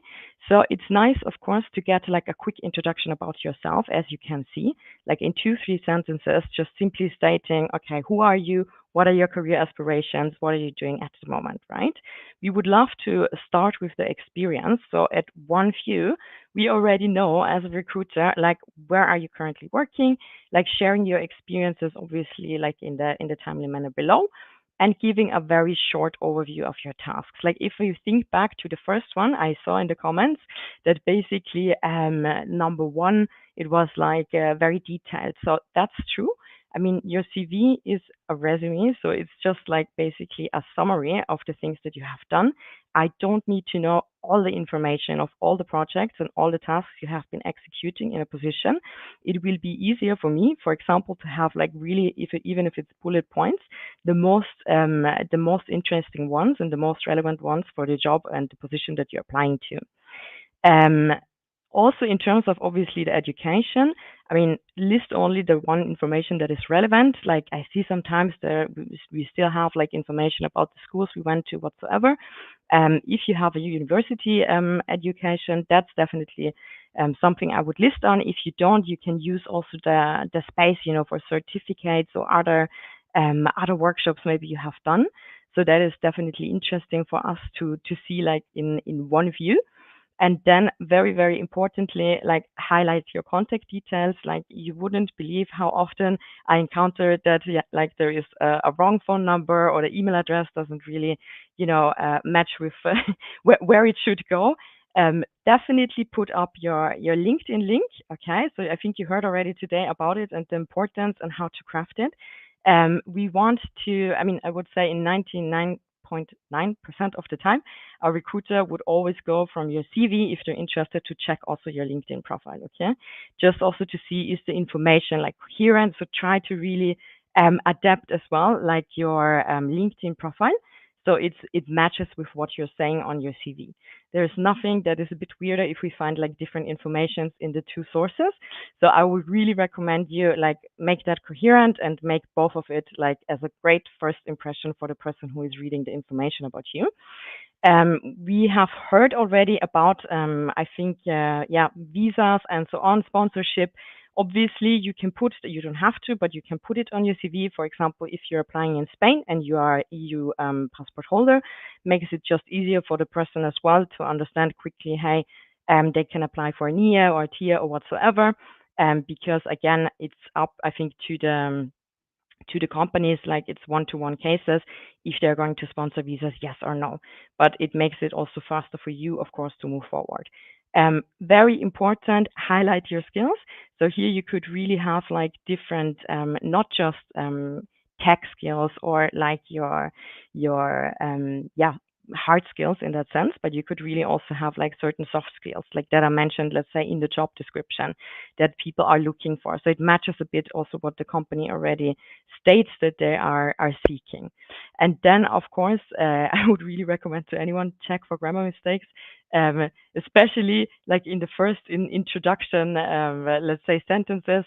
so it's nice, of course, to get like a quick introduction about yourself, as you can see, like in 2-3 sentences, just simply stating, okay, who are you? What are your career aspirations? What are you doing at the moment, right? We would love to start with the experience. So at one view, we already know as a recruiter, like where are you currently working, like sharing your experiences, obviously, like in the timely manner below, and giving a very short overview of your tasks. Like if you think back to the first one, I saw in the comments that basically number one, it was like very detailed. So that's true. I mean, your CV is a resume, so it's just like basically a summary of the things that you have done. I don't need to know all the information of all the projects and all the tasks you have been executing in a position. It will be easier for me, for example, to have like really, even if it's bullet points, the most interesting ones and the most relevant ones for the job and the position that you're applying to. Also, in terms of obviously the education, I mean, list only the one information that is relevant. Like I see sometimes we still have like information about the schools we went to whatsoever. If you have a university education, that's definitely something I would list on. If you don't, you can use also the space, you know, for certificates or other workshops maybe you have done. So that is definitely interesting for us to see like in one view. And then very, very importantly, like highlight your contact details. Like you wouldn't believe how often I encounter that, like there is a wrong phone number or the email address doesn't really, you know, match with where it should go. Definitely put up your LinkedIn link. Okay, so I think you heard already today about it and the importance and how to craft it. We want to, I mean, I would say in 99.9% of the time, a recruiter would always go from your CV if they're interested to check also your LinkedIn profile, okay? Just also to see is the information like coherent, so try to really adapt as well, like your LinkedIn profile, so it matches with what you're saying on your CV. There's nothing that is a bit weirder if we find like different informations in the two sources. So I would really recommend you like make that coherent and make both of it like as a great first impression for the person who is reading the information about you. We have heard already about, I think, visas and so on, sponsorship. Obviously, you can put, you don't have to, but you can put it on your CV. For example, if you're applying in Spain and you are EU passport holder, makes it just easier for the person as well to understand quickly, hey, they can apply for an EA or a TIA or whatsoever. Because again, it's up, I think, to the companies, like it's one-to-one cases, if they're going to sponsor visas, yes or no. But it makes it also faster for you, of course, to move forward. Very important, highlight your skills. So here you could really have like different, not just tech skills or like your hard skills in that sense, but you could really also have like certain soft skills like that I mentioned, let's say in the job description that people are looking for. So it matches a bit also what the company already states that they are seeking. And then of course, I would really recommend to anyone check for grammar mistakes, especially like in the first introduction, let's say sentences,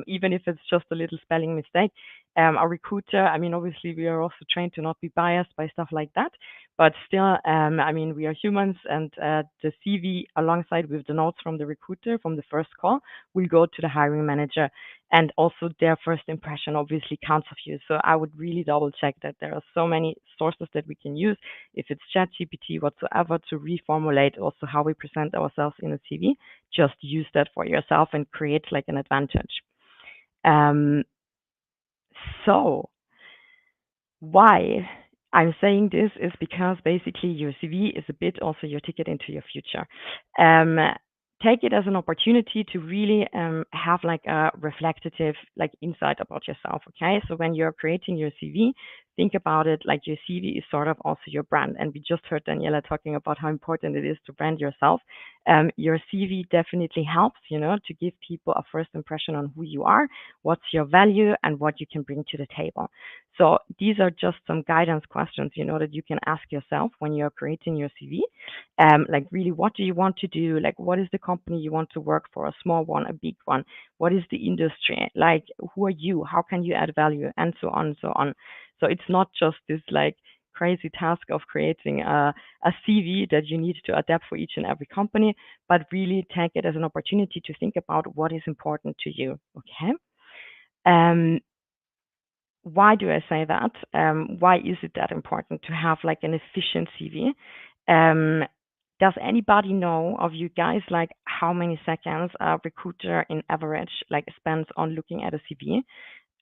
even if it's just a little spelling mistake. A recruiter, I mean, obviously we are also trained to not be biased by stuff like that, but still, I mean, we are humans, and the CV alongside with the notes from the recruiter from the first call will go to the hiring manager, and also their first impression obviously counts of you. So I would really double check that there are so many sources that we can use, if it's ChatGPT whatsoever, to reformulate also how we present ourselves in a CV. Just use that for yourself and create like an advantage. So why I'm saying this is because basically your CV is a bit also your ticket into your future. Take it as an opportunity to really have like a reflective like insight about yourself. Okay, so when you're creating your CV, think about it like your CV is sort of also your brand. And we just heard Daniela talking about how important it is to brand yourself. Your CV definitely helps, to give people a first impression on who you are, what's your value, and what you can bring to the table. So these are just some guidance questions, that you can ask yourself when you're creating your CV. Like really, what do you want to do? Like, what is the company you want to work for? A small one, a big one? What is the industry? Like, who are you? How can you add value? And so on and so on. So it's not just this like crazy task of creating a CV that you need to adapt for each and every company, but really take it as an opportunity to think about what is important to you. Okay. Why do I say that? Why is it that important to have like an efficient CV? Does anybody know of you guys like how many seconds a recruiter in average like spends on looking at a CV?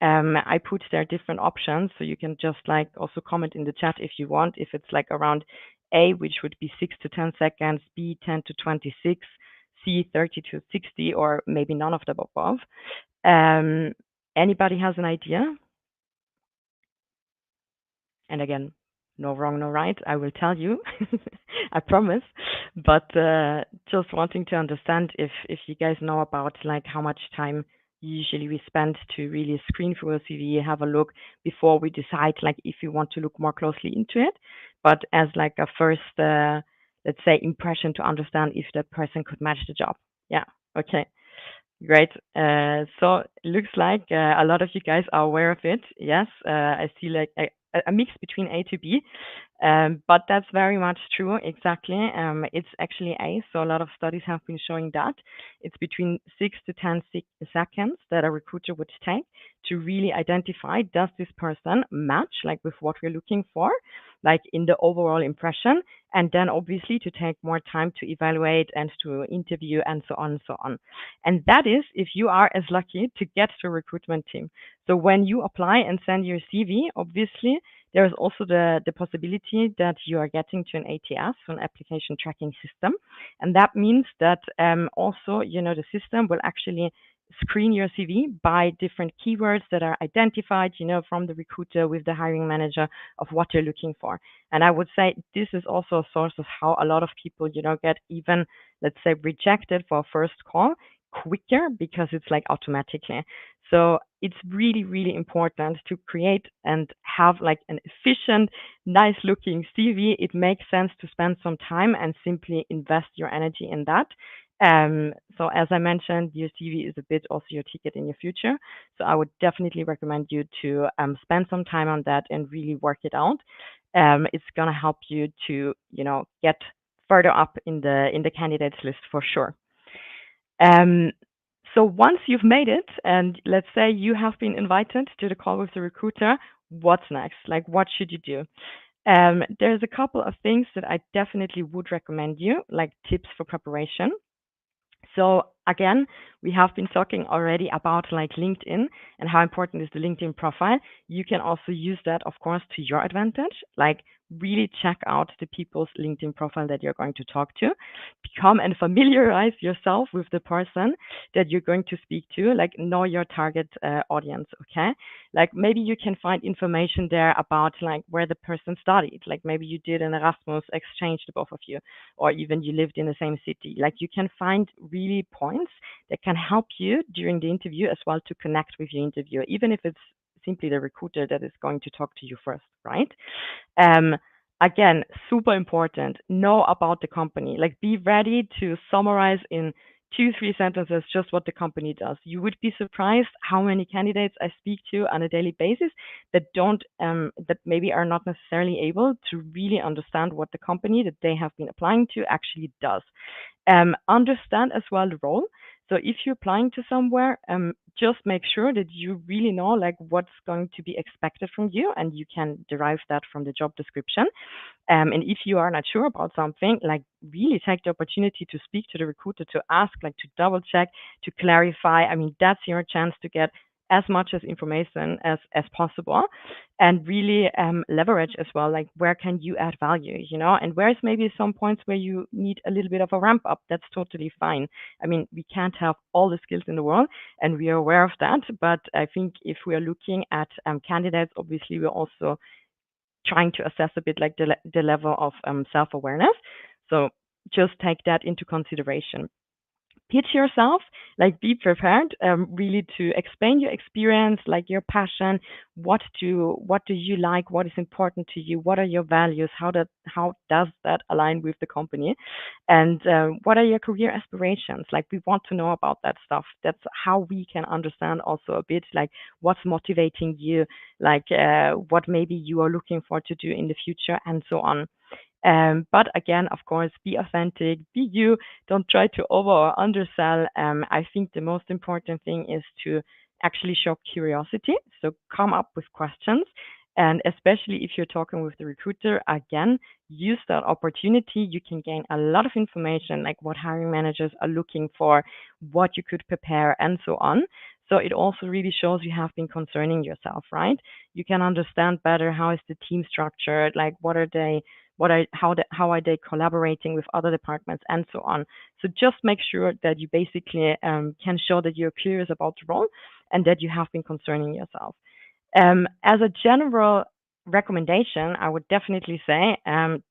I put there different options, so you can just like also comment in the chat if you want, if it's like around A, which would be 6 to 10 seconds, B, 10 to 26, C, 30 to 60, or maybe none of the above. Anybody has an idea? And again, no wrong, no right. I will tell you, I promise. But just wanting to understand if you guys know about like how much time usually we spend to really screen through a CV, have a look before we decide like if we want to look more closely into it. But as like a first, let's say, impression to understand if that person could match the job. Yeah. Okay. Great. So it looks like a lot of you guys are aware of it. Yes, I see like a mix between A to B, but that's very much true. Exactly. It's actually A. So a lot of studies have been showing that it's between 6 to 10 seconds that a recruiter would take to really identify, does this person match like with what we're looking for, like in the overall impression, and then obviously to take more time to evaluate and to interview and so on and so on. And that is if you are as lucky to get to a recruitment team. So when you apply and send your CV, obviously there's also the possibility that you are getting to an ATS, so an application tracking system. And that means that also, the system will actually screen your CV by different keywords that are identified, from the recruiter with the hiring manager of what you're looking for. And I would say this is also a source of how a lot of people, get even, let's say, rejected for a first call quicker because it's like automatically. So it's really, really important to create and have like an efficient, nice looking CV. It makes sense to spend some time and simply invest your energy in that. So as I mentioned, your CV is a bit also your ticket in your future. So I would definitely recommend you to spend some time on that and really work it out. It's going to help you to, get further up in the candidates list for sure. So once you've made it, and let's say you have been invited to the call with the recruiter, what's next? Like, what should you do? There's a couple of things that I definitely would recommend you, like tips for preparation. So again, we have been talking already about like LinkedIn and how important is the LinkedIn profile. You can also use that, of course, to your advantage. Like really check out the people's LinkedIn profile that you're going to talk to. Become and familiarize yourself with the person that you're going to speak to. Like know your target audience, okay? Like maybe you can find information there about like where the person studied. Like maybe you did an Erasmus exchange, the both of you, or even you lived in the same city. Like you can find really points that can help you during the interview as well to connect with your interviewer, even if it's simply the recruiter that is going to talk to you first, right? Again, super important, know about the company. Like be ready to summarize in 2-3 sentences just what the company does. You would be surprised how many candidates I speak to on a daily basis that don't, that maybe are not necessarily able to really understand what the company that they have been applying to actually does. Understand as well the role. So if you're applying to somewhere, just make sure that you really know like what's going to be expected from you, and you can derive that from the job description. And if you are not sure about something, like really take the opportunity to speak to the recruiter, to ask, like to double check, to clarify. I mean, that's your chance to get as much as information as possible, and really leverage as well, like where can you add value, and where's maybe some points where you need a little bit of a ramp up. That's totally fine. I mean, we can't have all the skills in the world, and we are aware of that, but I think if we are looking at candidates, obviously we also trying to assess a bit like the level of self-awareness. So just take that into consideration. Pitch yourself, like be prepared, really to explain your experience, like your passion, what do you like, what is important to you, what are your values, how does that align with the company, and what are your career aspirations. Like we want to know about that stuff. That's how we can understand also a bit like what's motivating you, like what maybe you are looking for to do in the future, and so on. But again, of course, be authentic, be you. Don't try to over or undersell. I think the most important thing is to actually show curiosity. So come up with questions. And especially if you're talking with the recruiter, again, use that opportunity. You can gain a lot of information, like what hiring managers are looking for, what you could prepare, and so on. So it also really shows you have been concerning yourself, right? You can understand better how is the team structured, like how are they collaborating with other departments, and so on. So just make sure that you basically can show that you're curious about the role and that you have been concerning yourself. As a general recommendation, I would definitely say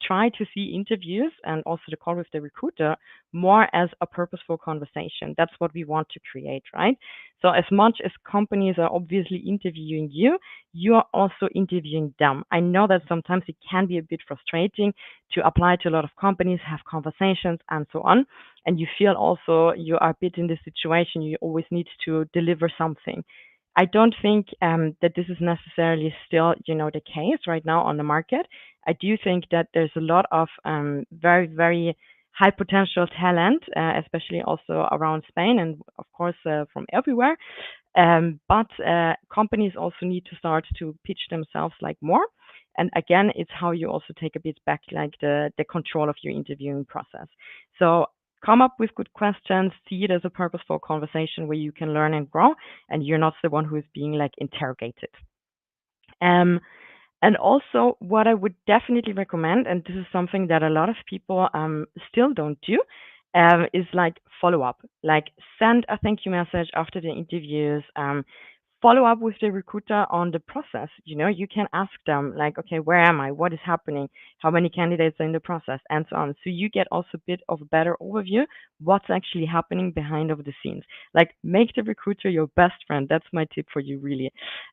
try to see interviews and also the call with the recruiter more as a purposeful conversation. That's what we want to create, right? So as much as companies are obviously interviewing you, you are also interviewing them. I know that sometimes it can be a bit frustrating to apply to a lot of companies, have conversations, and so on. And you feel also you are a bit in this situation, you always need to deliver something. I don't think that this is necessarily still, the case right now on the market. I do think that there's a lot of very, very high potential talent, especially also around Spain and of course from everywhere. But companies also need to start to pitch themselves like more. And again, it's how you also take a bit back like the control of your interviewing process. So come up with good questions, see it as a purposeful conversation where you can learn and grow, and you're not the one who is being like interrogated. And also what I would definitely recommend, and this is something that a lot of people still don't do, is like follow up, like send a thank you message after the interviews, follow up with the recruiter on the process. You can ask them like, okay, where am I? What is happening? How many candidates are in the process? And so on. So you get also a bit of a better overview what's actually happening behind of the scenes. Like make the recruiter your best friend. That's my tip for you, really.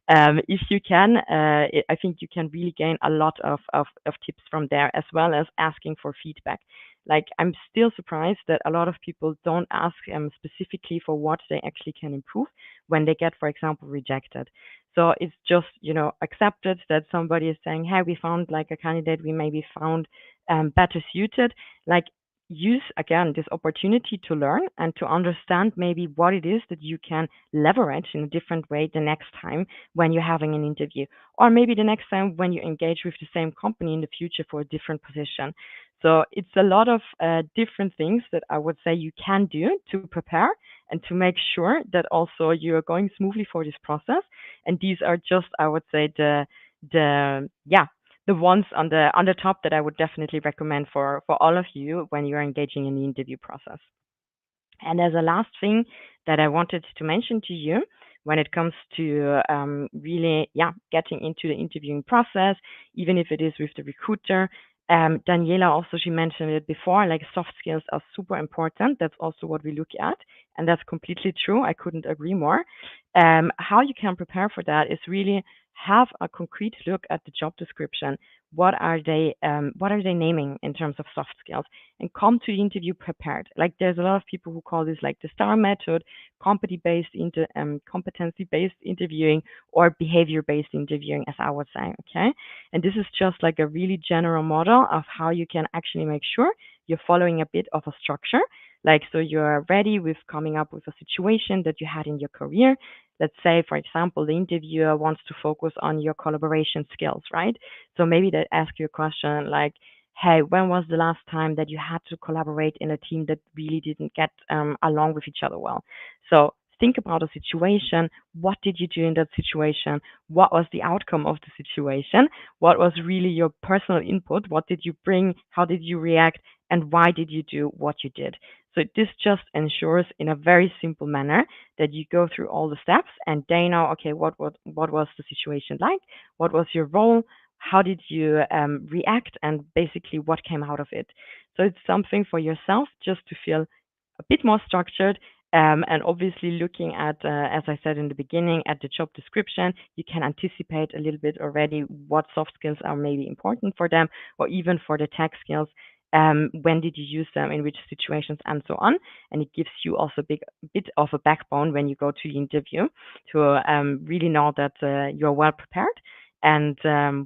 If you can, I think you can really gain a lot of tips from there, as well as asking for feedback. Like I'm still surprised that a lot of people don't ask specifically for what they actually can improve when they get, for example, rejected. So it's just, accepted that somebody is saying, hey, we found like a candidate we maybe found better suited. Like use again this opportunity to learn and to understand maybe what it is that you can leverage in a different way the next time when you're having an interview, or maybe the next time when you engage with the same company in the future for a different position. So it's a lot of different things that I would say you can do to prepare and to make sure that also you're going smoothly for this process. And these are just, I would say, the ones on the top that I would definitely recommend for all of you when you're engaging in the interview process. And as a last thing that I wanted to mention to you when it comes to really getting into the interviewing process, even if it is with the recruiter, Daniela also, she mentioned it before, like soft skills are super important. That's also what we look at. And that's completely true. I couldn't agree more. How you can prepare for that is really have a concrete look at the job description. What are they naming in terms of soft skills, and come to the interview prepared. Like there's a lot of people who call this like the STAR method, competency-based interviewing, or behavior-based interviewing, as I would say. Okay, and this is just like a really general model of how you can actually make sure you're following a bit of a structure. Like, so you're ready with coming up with a situation that you had in your career. Let's say, for example, the interviewer wants to focus on your collaboration skills, right? So maybe they ask you a question like, hey, when was the last time that you had to collaborate in a team that really didn't get along with each other well? So think about a situation. What did you do in that situation? What was the outcome of the situation? What was really your personal input? What did you bring? How did you react? And why did you do what you did? So this just ensures in a very simple manner that you go through all the steps and they know, okay, what was the situation like? What was your role? how did you react, and basically what came out of it. So it's something for yourself just to feel a bit more structured. And obviously looking at, as I said in the beginning, at the job description, you can anticipate a little bit already what soft skills are maybe important for them, or even for the tech skills. When did you use them, in which situations, and so on. And it gives you also a bit of a backbone when you go to the interview to really know that you're well prepared. And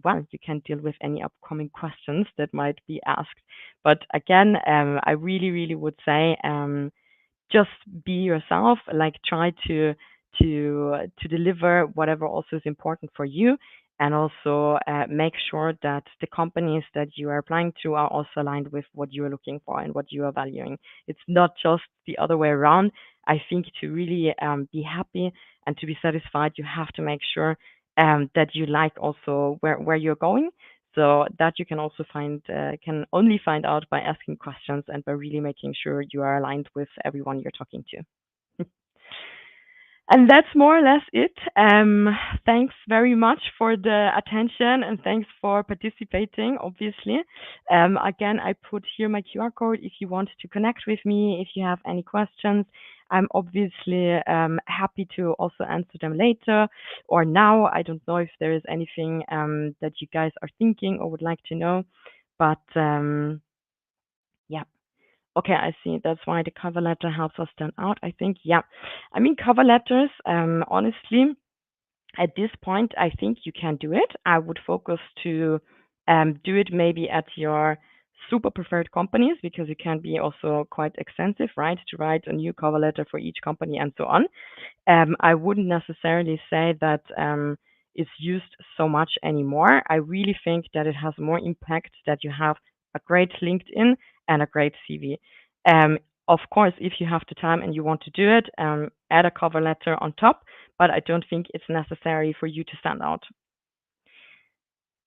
well, you can deal with any upcoming questions that might be asked. But again, I really, really would say just be yourself. Like, try to deliver whatever also is important for you, and also make sure that the companies that you are applying to are also aligned with what you are looking for and what you are valuing. It's not just the other way around. I think to really be happy and to be satisfied, you have to make sure that you like also where you're going. So that you can also can only find out by asking questions and by really making sure you are aligned with everyone you're talking to. And that's more or less it. Thanks very much for the attention, and thanks for participating, obviously. Again, I put here my QR code if you want to connect with me, if you have any questions. I'm obviously happy to also answer them later or now. I don't know if there is anything that you guys are thinking or would like to know, but yeah. Okay, I see. That's why the cover letter helps us stand out, I think. Yeah. I mean, cover letters, honestly, at this point, I think you can do it. I would focus to do it maybe at your super preferred companies, because it can be also quite extensive, right, to write a new cover letter for each company and so on. I wouldn't necessarily say that it's used so much anymore. I really think that it has more impact that you have a great LinkedIn and a great CV. Of course, if you have the time and you want to do it, add a cover letter on top, but I don't think it's necessary for you to stand out.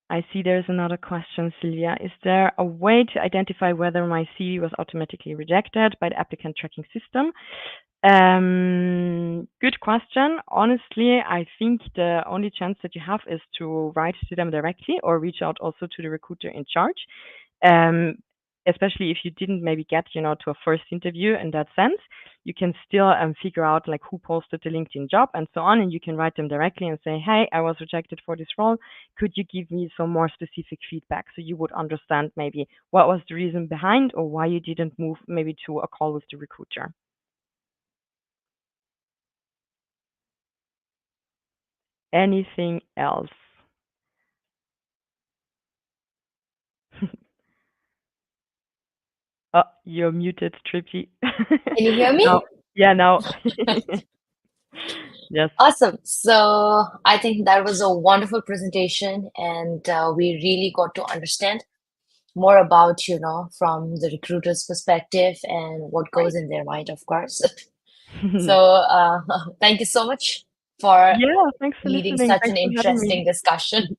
I see there's another question, Sylvia. Is there a way to identify whether my CV was automatically rejected by the applicant tracking system? Good question. Honestly, I think the only chance that you have is to write to them directly or reach out also to the recruiter in charge. Especially if you didn't maybe get, to a first interview in that sense, you can still figure out like who posted the LinkedIn job and so on, and you can write them directly and say, hey, I was rejected for this role. Could you give me some more specific feedback? So you would understand maybe what was the reason behind, or why you didn't move maybe to a call with the recruiter. Anything else? Oh, you're muted, 𝗏𝗏𝗏𝗏. Can you hear me? No. Yeah, now. Yes. Awesome. So I think that was a wonderful presentation, and we really got to understand more about, from the recruiter's perspective and what goes in their mind, of course. So thank you so much for thanks for leading listening. such Thanks an for having me. interesting discussion.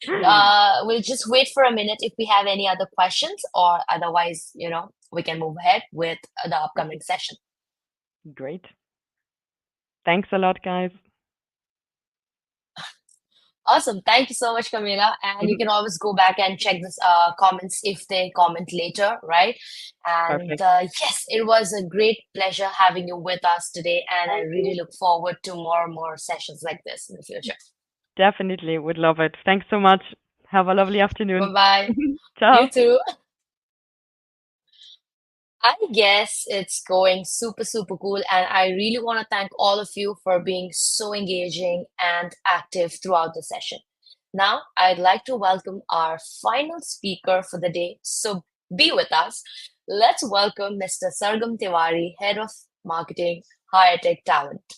We'll just wait for a minute if we have any other questions, or otherwise, we can move ahead with the upcoming session. Great. Thanks a lot, guys. Awesome. Thank you so much, Camilla. And you can always go back and check this comments if they comment later, right? And yes, it was a great pleasure having you with us today. And I really look forward to more and more sessions like this in the future. Definitely would love it. Thanks so much. Have a lovely afternoon. Bye-bye. Ciao. You too. I guess it's going super, super cool. And I really want to thank all of you for being so engaging and active throughout the session. Now, I'd like to welcome our final speaker for the day. So be with us. Let's welcome Mr. 𝗟𝗏𝗳𝗁𝗏𝗏 Tiwari, Head of Marketing, 𝗂𝗏 Talent.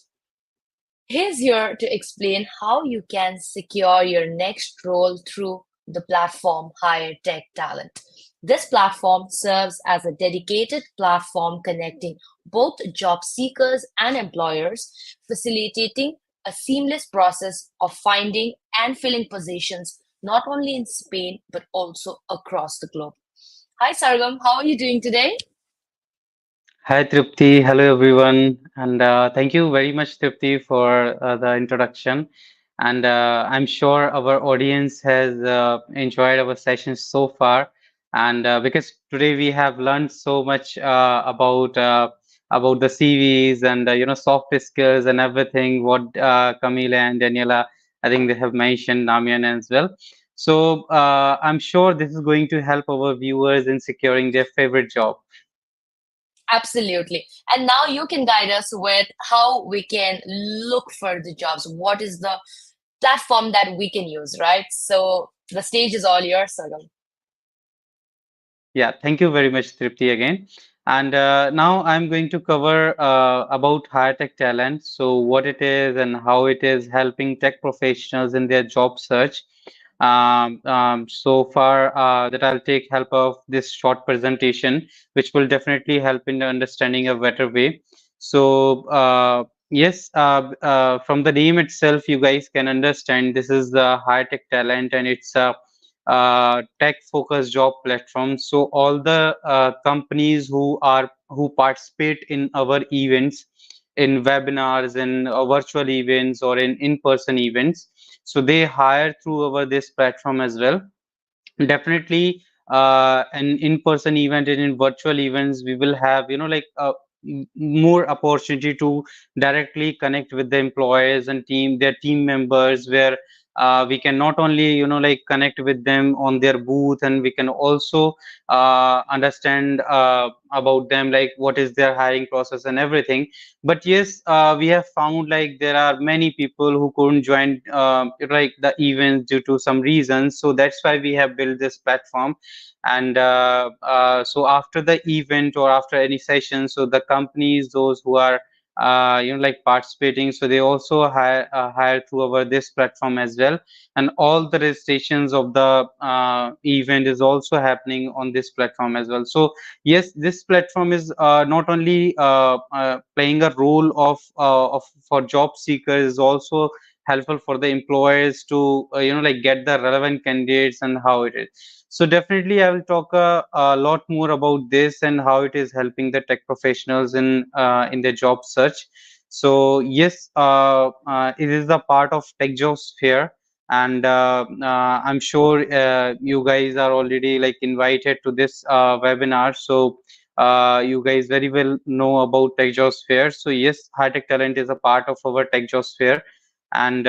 He's here to explain how you can secure your next role through the platform 𝗂𝗏 Talent. This platform serves as a dedicated platform connecting both job seekers and employers, facilitating a seamless process of finding and filling positions, not only in Spain, but also across the globe. Hi, 𝗟𝗏𝗳𝗁𝗏𝗏. How are you doing today? Hi, 𝗏𝗏𝗧. Hello, everyone. And thank you very much, 𝗏𝗏𝗧, for the introduction. And I'm sure our audience has enjoyed our session so far. And because today we have learned so much about the CVs and soft skills and everything what Camilla and Daniela, I think they have mentioned, Damian as well. So I'm sure this is going to help our viewers in securing their favorite job. Absolutely. And now you can guide us with how we can look for the jobs. What is the platform that we can use, right? So the stage is all yours, Sagam. Yeah, thank you very much, Tripti, again. And now I'm going to cover about higher tech talent. So what it is and how it is helping tech professionals in their job search. So far that I'll take help of this short presentation, which will definitely help in understanding a better way. So yes, from the name itself, you guys can understand this is the high tech talent, and it's a tech focused job platform. So all the companies who participate in our events, in webinars, in virtual events, or in in-person events, so they hire through our this platform as well. Definitely an in-person event and in virtual events, we will have more opportunity to directly connect with the employees and their team members, where we can not only connect with them on their booth, and we can also understand about them, like what is their hiring process and everything. But yes, we have found like there are many people who couldn't join like the events due to some reasons, so that's why we have built this platform. And so after the event or after any session, so the companies, those who are participating, so they also hire through our this platform as well. And all the registrations of the event is also happening on this platform as well. So yes, this platform is not only playing a role of for job seekers, is also helpful for the employers to get the relevant candidates and how it is. So definitely I will talk a lot more about this and how it is helping the tech professionals in their job search. So yes, it is a part of Tech Jobs Fair, and I'm sure you guys are already like invited to this webinar. So you guys very well know about Tech Jobs Fair. So yes, high tech talent is a part of our Tech Jobs Fair, and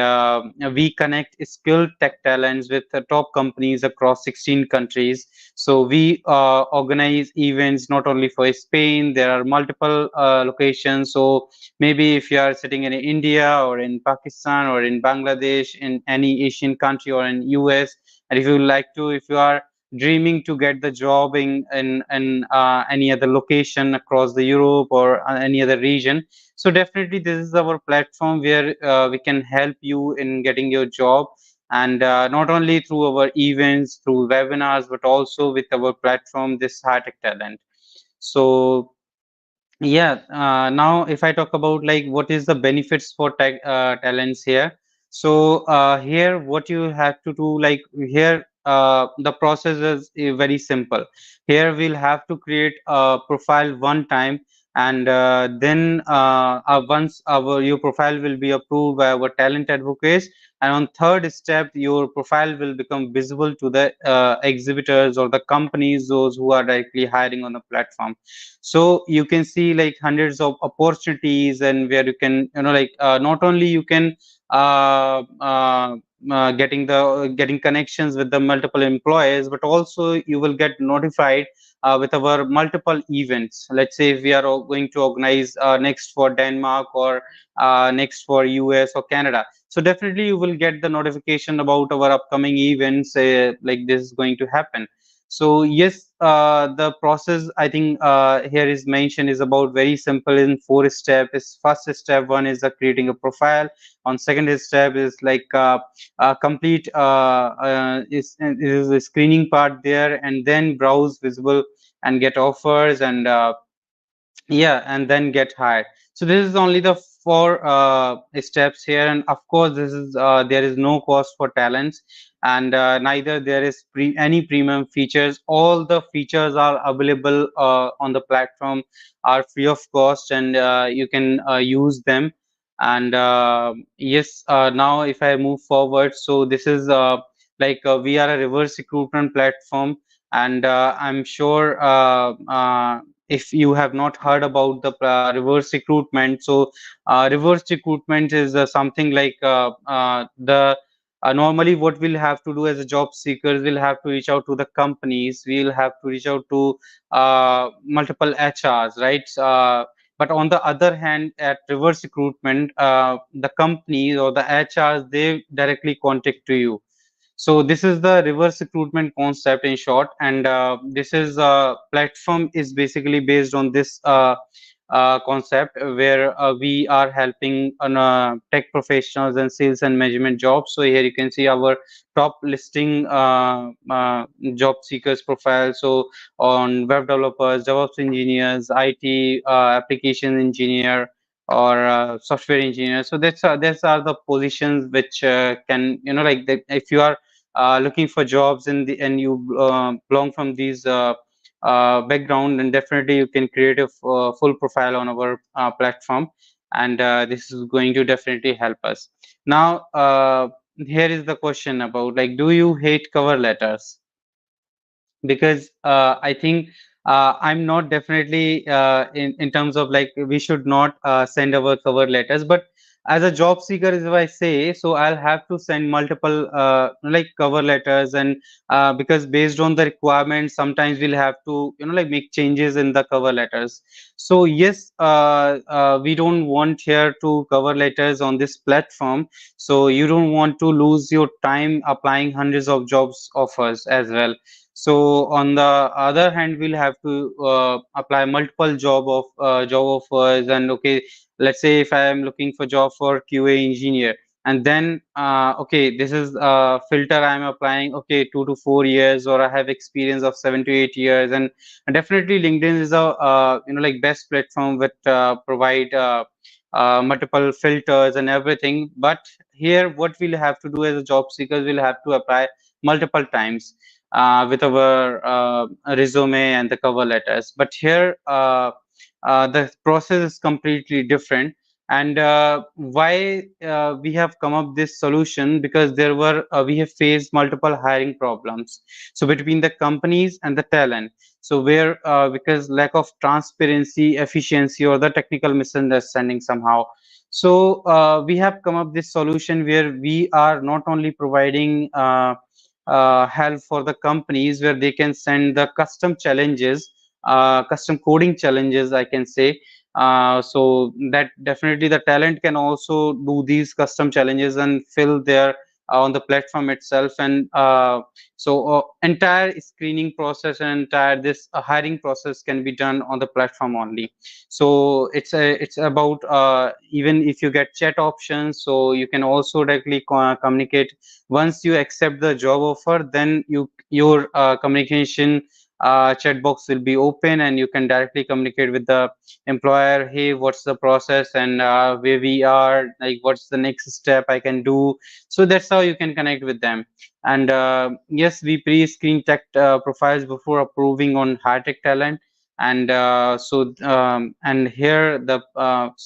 we connect skilled tech talents with the top companies across 16 countries. So we organize events not only for Spain, there are multiple locations. So maybe if you are sitting in India or in Pakistan or in Bangladesh, in any Asian country or in US, and if you like to, if you are dreaming to get the job in any other location across the Europe or any other region, so definitely this is our platform where we can help you in getting your job, and not only through our events, through webinars, but also with our platform, this high tech talent. So yeah, now if I talk about like what is the benefits for tech talents here. So here what you have to do, like here the process is very simple. Here we'll have to create a profile one time, and then once your profile will be approved by our talent advocates, and on third step your profile will become visible to the exhibitors or the companies, those who are directly hiring on the platform. So you can see like hundreds of opportunities, and where you can not only you can getting connections with the multiple employees, but also you will get notified with our multiple events. Let's say if we are going to organize next for Denmark, or next for US or Canada, so definitely you will get the notification about our upcoming events, like this is going to happen. So yes, the process I think here is mentioned is about very simple in 4 steps. First step one is creating a profile. On second step is like complete is the screening part there, and then browse visible and get offers, and yeah, and then get hired. So this is only the 4 steps here, and of course this is there is no cost for talents, and neither there is any premium features. All the features are available on the platform, are free of cost, and you can use them. And yes, now if I move forward, so this is we are a reverse recruitment platform, and I'm sure if you have not heard about the reverse recruitment, so reverse recruitment is something like the normally what we'll have to do as a job seekers, we'll have to reach out to the companies, we'll have to reach out to multiple HRs, right? But on the other hand, at reverse recruitment, the companies or the HRs, they directly contact to you. So this is the reverse recruitment concept in short, and this is platform is basically based on this concept where we are helping on tech professionals and sales and management jobs. So here you can see our top listing job seekers profile. So on web developers, DevOps engineers, IT application engineer, or software engineer. So that's are the positions which can, you know, like that if you are looking for jobs in the and you belong from these background, and definitely you can create a full profile on our platform, and this is going to definitely help us. Now here is the question about, like, do you hate cover letters? Because I think I'm not definitely in terms of like we should not send our cover letters, but as a job seeker, if I say so, I'll have to send multiple like cover letters, and because based on the requirements, sometimes we'll have to, you know, like make changes in the cover letters. So yes, we don't want here to cover letters on this platform. So you don't want to lose your time applying hundreds of jobs offers as well. So on the other hand, we'll have to apply multiple job offers, and okay, let's say if I am looking for job for QA engineer, and then okay, this is filter I'm applying, okay, 2 to 4 years, or I have experience of 7 to 8 years, and definitely LinkedIn is a you know, like best platform with provide multiple filters and everything. But here what we'll have to do as a job seekers, we'll have to apply multiple times with our resume and the cover letters. But here the process is completely different. And why we have come up this solution, because there were we have faced multiple hiring problems, so between the companies and the talent. So where because lack of transparency, efficiency, or the technical misunderstanding somehow. So we have come up this solution where we are not only providing help for the companies, where they can send the custom challenges, custom coding challenges, I can say. So that definitely the talent can also do these custom challenges and fill their on the platform itself. And so entire screening process and entire this hiring process can be done on the platform only. So it's about even if you get chat options, so you can also directly communicate. Once you accept the job offer, then your communication chat box will be open, and you can directly communicate with the employer. Hey, what's the process, and where we are, like what's the next step I can do. So that's how you can connect with them. And yes, we pre-screen tech profiles before approving on high tech talent. And and here the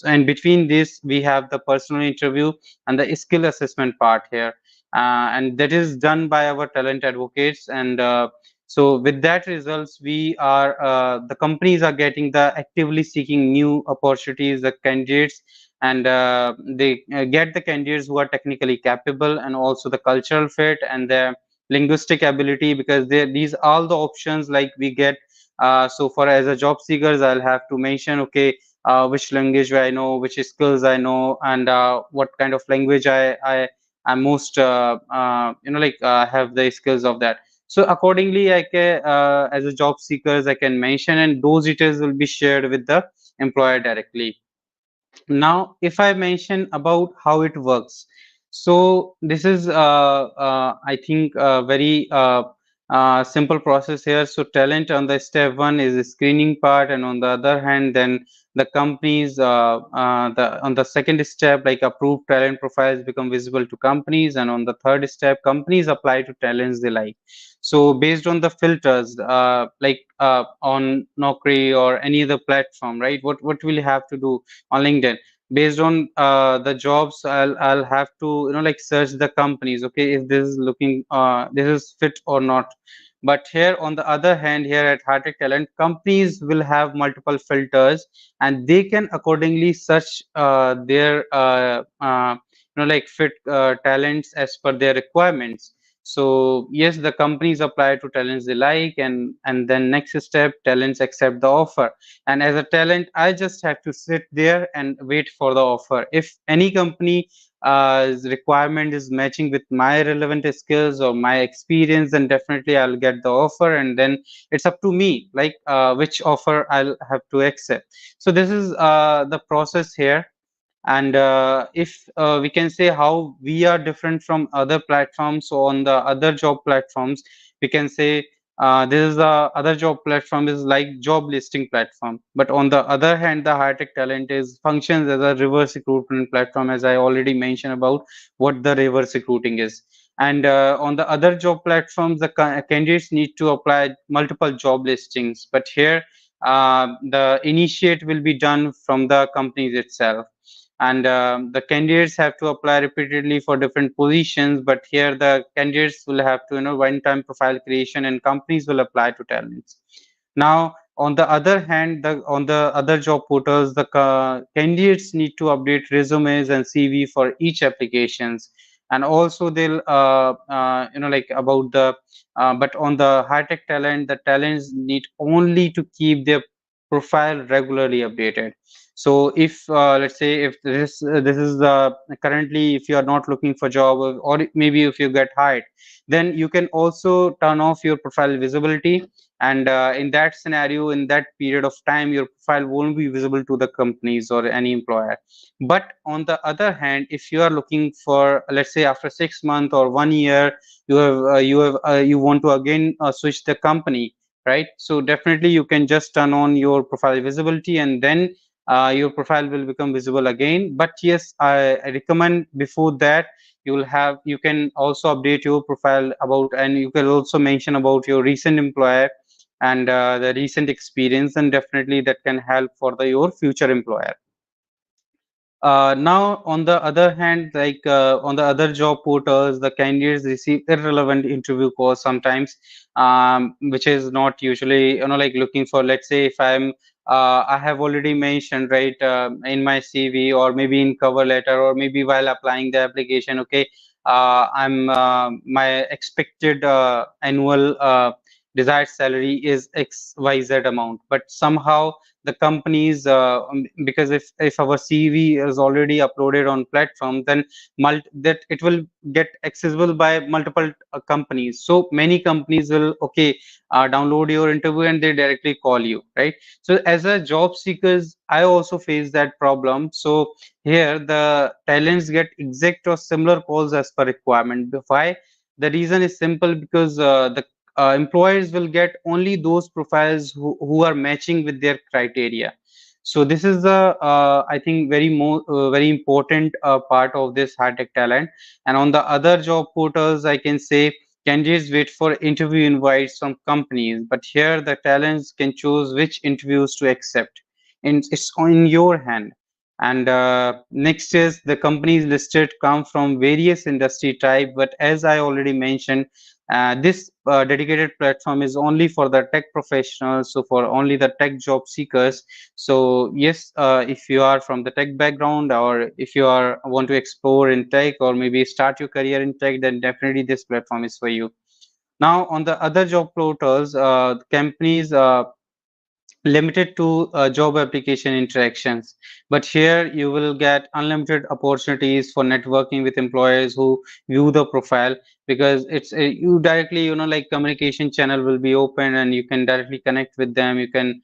and between this we have the personal interview and the skill assessment part here, and that is done by our talent advocates. And so with that results, we are the companies are getting the actively seeking new opportunities, the candidates, and they get the candidates who are technically capable, and also the cultural fit and the linguistic ability, because these all the options like we get. So for as a job seekers, I'll have to mention, okay, which language I know, which skills I know, and what kind of language I'm most you know, like have the skills of that. So accordingly, I can as a job seekers I can mention, and those details will be shared with the employer directly. Now if I mention about how it works, so this is I think a very simple process here. So talent on the step one is the screening part, and on the other hand, then the companies on the second step, like approved talent profiles become visible to companies, and on the third step, companies apply to talents they like. So based on the filters like on Naukri or any other platform, right, what will you have to do on LinkedIn? based on the jobs, I'll have to like search the companies, okay, if this is looking this is fit or not. But here on the other hand, here at High-Tech Talent, companies will have multiple filters, and they can accordingly search their like fit talents as per their requirements. So yes, the companies apply to talents they like, and then next step, talents accept the offer. And as a talent, I just have to sit there and wait for the offer. If any company requirement is matching with my relevant skills or my experience, then definitely I'll get the offer, and then it's up to me, like which offer I'll have to accept. So this is the process here. And if we can say how we are different from other platforms, so on the other job platforms, we can say this is the other job platform is like job listing platform. But on the other hand, the High-Tech Talent is functions as a reverse recruitment platform, as I already mentioned about what the reverse recruiting is. And on the other job platforms, the candidates need to apply multiple job listings. But here, the initiate will be done from the companies itself, and the candidates have to apply repeatedly for different positions. But here the candidates will have to one-time profile creation, and companies will apply to talents. Now on the other hand, on the other job portals, the candidates need to update resumes and CV for each applications. And also they'll like about the but on the High-Tech Talent, the talents need only to keep their profile regularly updated. So if let's say if this is currently, if you are not looking for job, or maybe if you get hired, then you can also turn off your profile visibility. And in that scenario, in that period of time, your profile won't be visible to the companies or any employer. But on the other hand, if you are looking for, let's say after 6 months or 1 year, you want to again switch the company, right? So definitely you can just turn on your profile visibility, and then your profile will become visible again. But yes, I recommend before that you can also update your profile about, and you can also mention about your recent employer and the recent experience, and definitely that can help for your future employer. Now on the other hand, like on the other job portals, the candidates receive irrelevant interview calls sometimes, which is not usually like looking for. Let's say if I have already mentioned, right, in my CV, or maybe in cover letter, or maybe while applying the application, okay, I'm my expected annual desired salary is XYZ amount. But somehow the companies, because if our CV is already uploaded on platform, then that it will get accessible by multiple companies. So many companies will download your interview, and they directly call you, right? So as a job seekers, I also face that problem. So here the talents get exact or similar calls as per requirement. Why? The reason is simple, because the employers will get only those profiles who are matching with their criteria. So this is the I think very important part of this High-Tech Talent. And on the other job portals, I can say candidates wait for interview invites from companies, but here the talents can choose which interviews to accept, and it's on your hand. And next is the companies listed come from various industry type, but as I already mentioned, this dedicated platform is only for the tech professionals, so for only the tech job seekers. So yes, if you are from the tech background, or if you want to explore in tech, or maybe start your career in tech, then definitely this platform is for you. Now on the other job portals, companies limited to job application interactions, but here you will get unlimited opportunities for networking with employers who view the profile, because it's you directly, like communication channel will be open, and you can directly connect with them. You can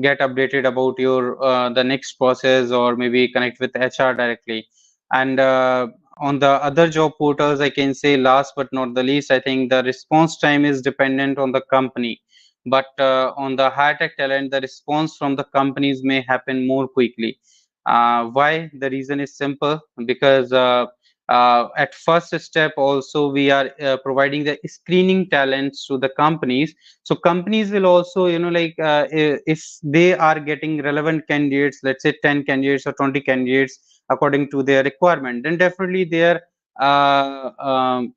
get updated about your the next process, or maybe connect with HR directly. And on the other job portals, I can say last but not the least, I think the response time is dependent on the company. But on the High-Tech Talent, the response from the companies may happen more quickly. Why? The reason is simple, because at first step also we are providing the screening talents to the companies. So companies will also, if they are getting relevant candidates, let's say 10 candidates or 20 candidates according to their requirement, then definitely their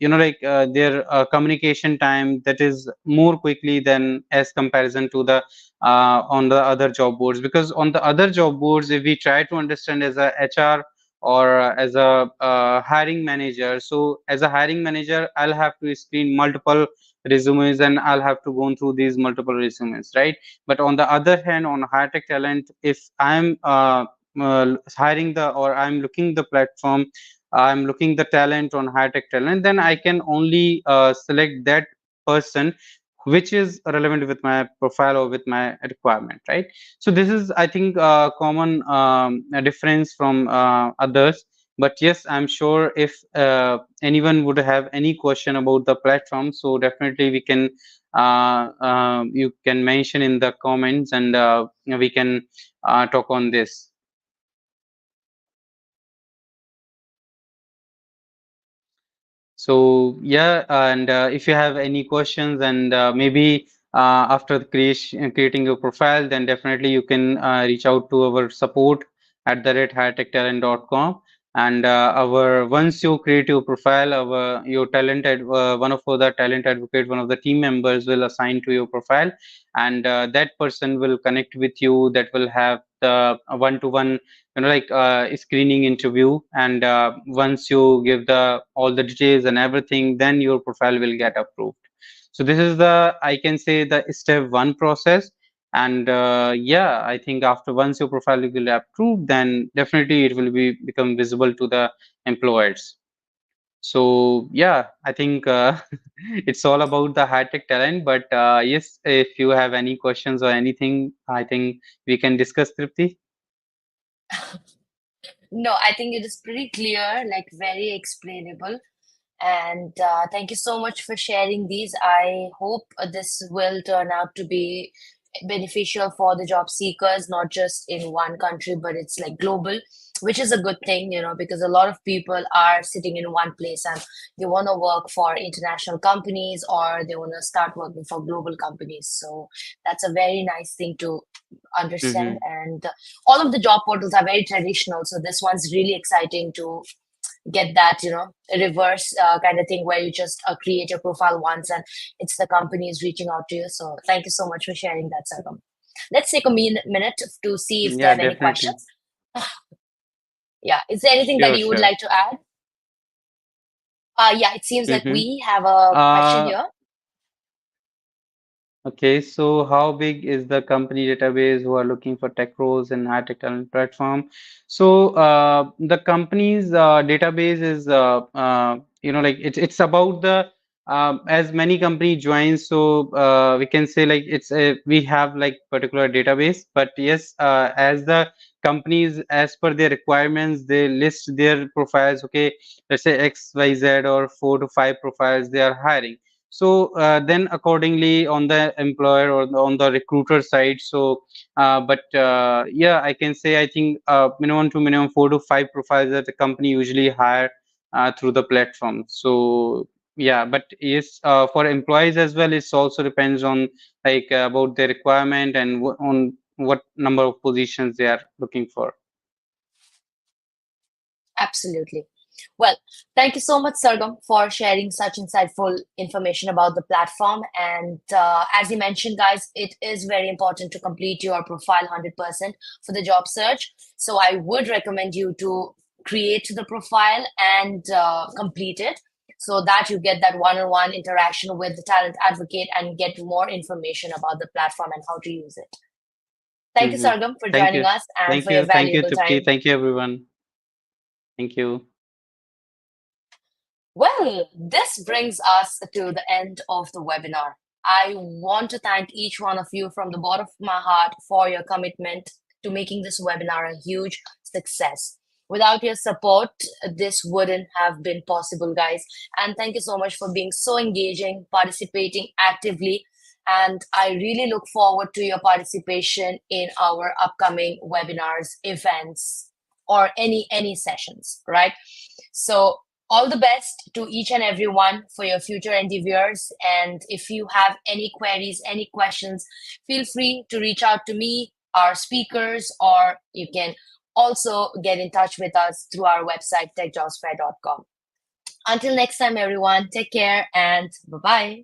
their communication time that is more quickly than as comparison to the on the other job boards. Because on the other job boards, if we try to understand as a HR or as a hiring manager, so as a hiring manager I'll have to screen multiple resumes and I'll have to go through these multiple resumes, right? But on the other hand, on high tech talent, if I'm hiring the or I'm looking the platform, I'm looking the talent on high tech talent, then I can only select that person which is relevant with my profile or with my requirement, right? So this is, I think, a common difference from others. But yes, I'm sure if anyone would have any question about the platform, so definitely we can you can mention in the comments, and we can talk on this. So yeah, and if you have any questions, and maybe after creating your profile, then definitely you can reach out to our support at @hightechtalent.com. And our once you create your profile, your one of the talent advocate, one of the team members will assign to your profile, and that person will connect with you. That will have the one-to-one screening interview, and once you give the all the details and everything, then your profile will get approved. So this is the, I can say, the step one process. And yeah, I think after once your profile will be approved, then definitely it will become visible to the employers. So yeah, I think it's all about the high tech talent. But yes, if you have any questions or anything, I think we can discuss, Tripti. No, I think it is pretty clear, like very explainable. And thank you so much for sharing these. I hope this will turn out to be beneficial for the job seekers, not just in one country, but it's like global, which is a good thing, because a lot of people are sitting in one place and they want to work for international companies or they want to start working for global companies. So that's a very nice thing to understand. And all of the job portals are very traditional. So this one's really exciting to get that, reverse kind of thing where you just create your profile once and it's the company is reaching out to you. So thank you so much for sharing that, Sargam. Let's take a minute to see if there are any questions. Yeah, is there anything that you would like to add? Yeah, it seems like we have a question here. Okay, so how big is the company database who are looking for tech roles in high tech talent platform? So the company's database is it's about the as many company joins, so we can say like we have like particular database. But yes, as the companies, as per their requirements, they list their profiles. Okay, let's say XYZ or 4 to 5 profiles they are hiring. So then accordingly on the employer or on the recruiter side, so yeah, I can say I think minimum 4 to 5 profiles that the company usually hire through the platform. So yeah, but yes, for employees as well, it also depends on like about their requirement and on what number of positions they are looking for. Absolutely. Well, thank you so much, Sargam, for sharing such insightful information about the platform. And as you mentioned, guys, it is very important to complete your profile 100% for the job search. So I would recommend you to create the profile and complete it so that you get that one-on-one interaction with the talent advocate and get more information about the platform and how to use it. Thank you, Sargam, for joining us and for your valuable time. Thank you, everyone. Thank you. Well, this brings us to the end of the webinar. I want to thank each one of you from the bottom of my heart for your commitment to making this webinar a huge success. Without your support, this wouldn't have been possible, guys. And thank you so much for being so engaging, participating actively. And I really look forward to your participation in our upcoming webinars, events, or any sessions, right? So All the best to each and every one for your future endeavors. And if you have any queries, any questions, feel free to reach out to me, our speakers, or you can also get in touch with us through our website, techjobsphere.com. Until next time, everyone, take care and bye-bye.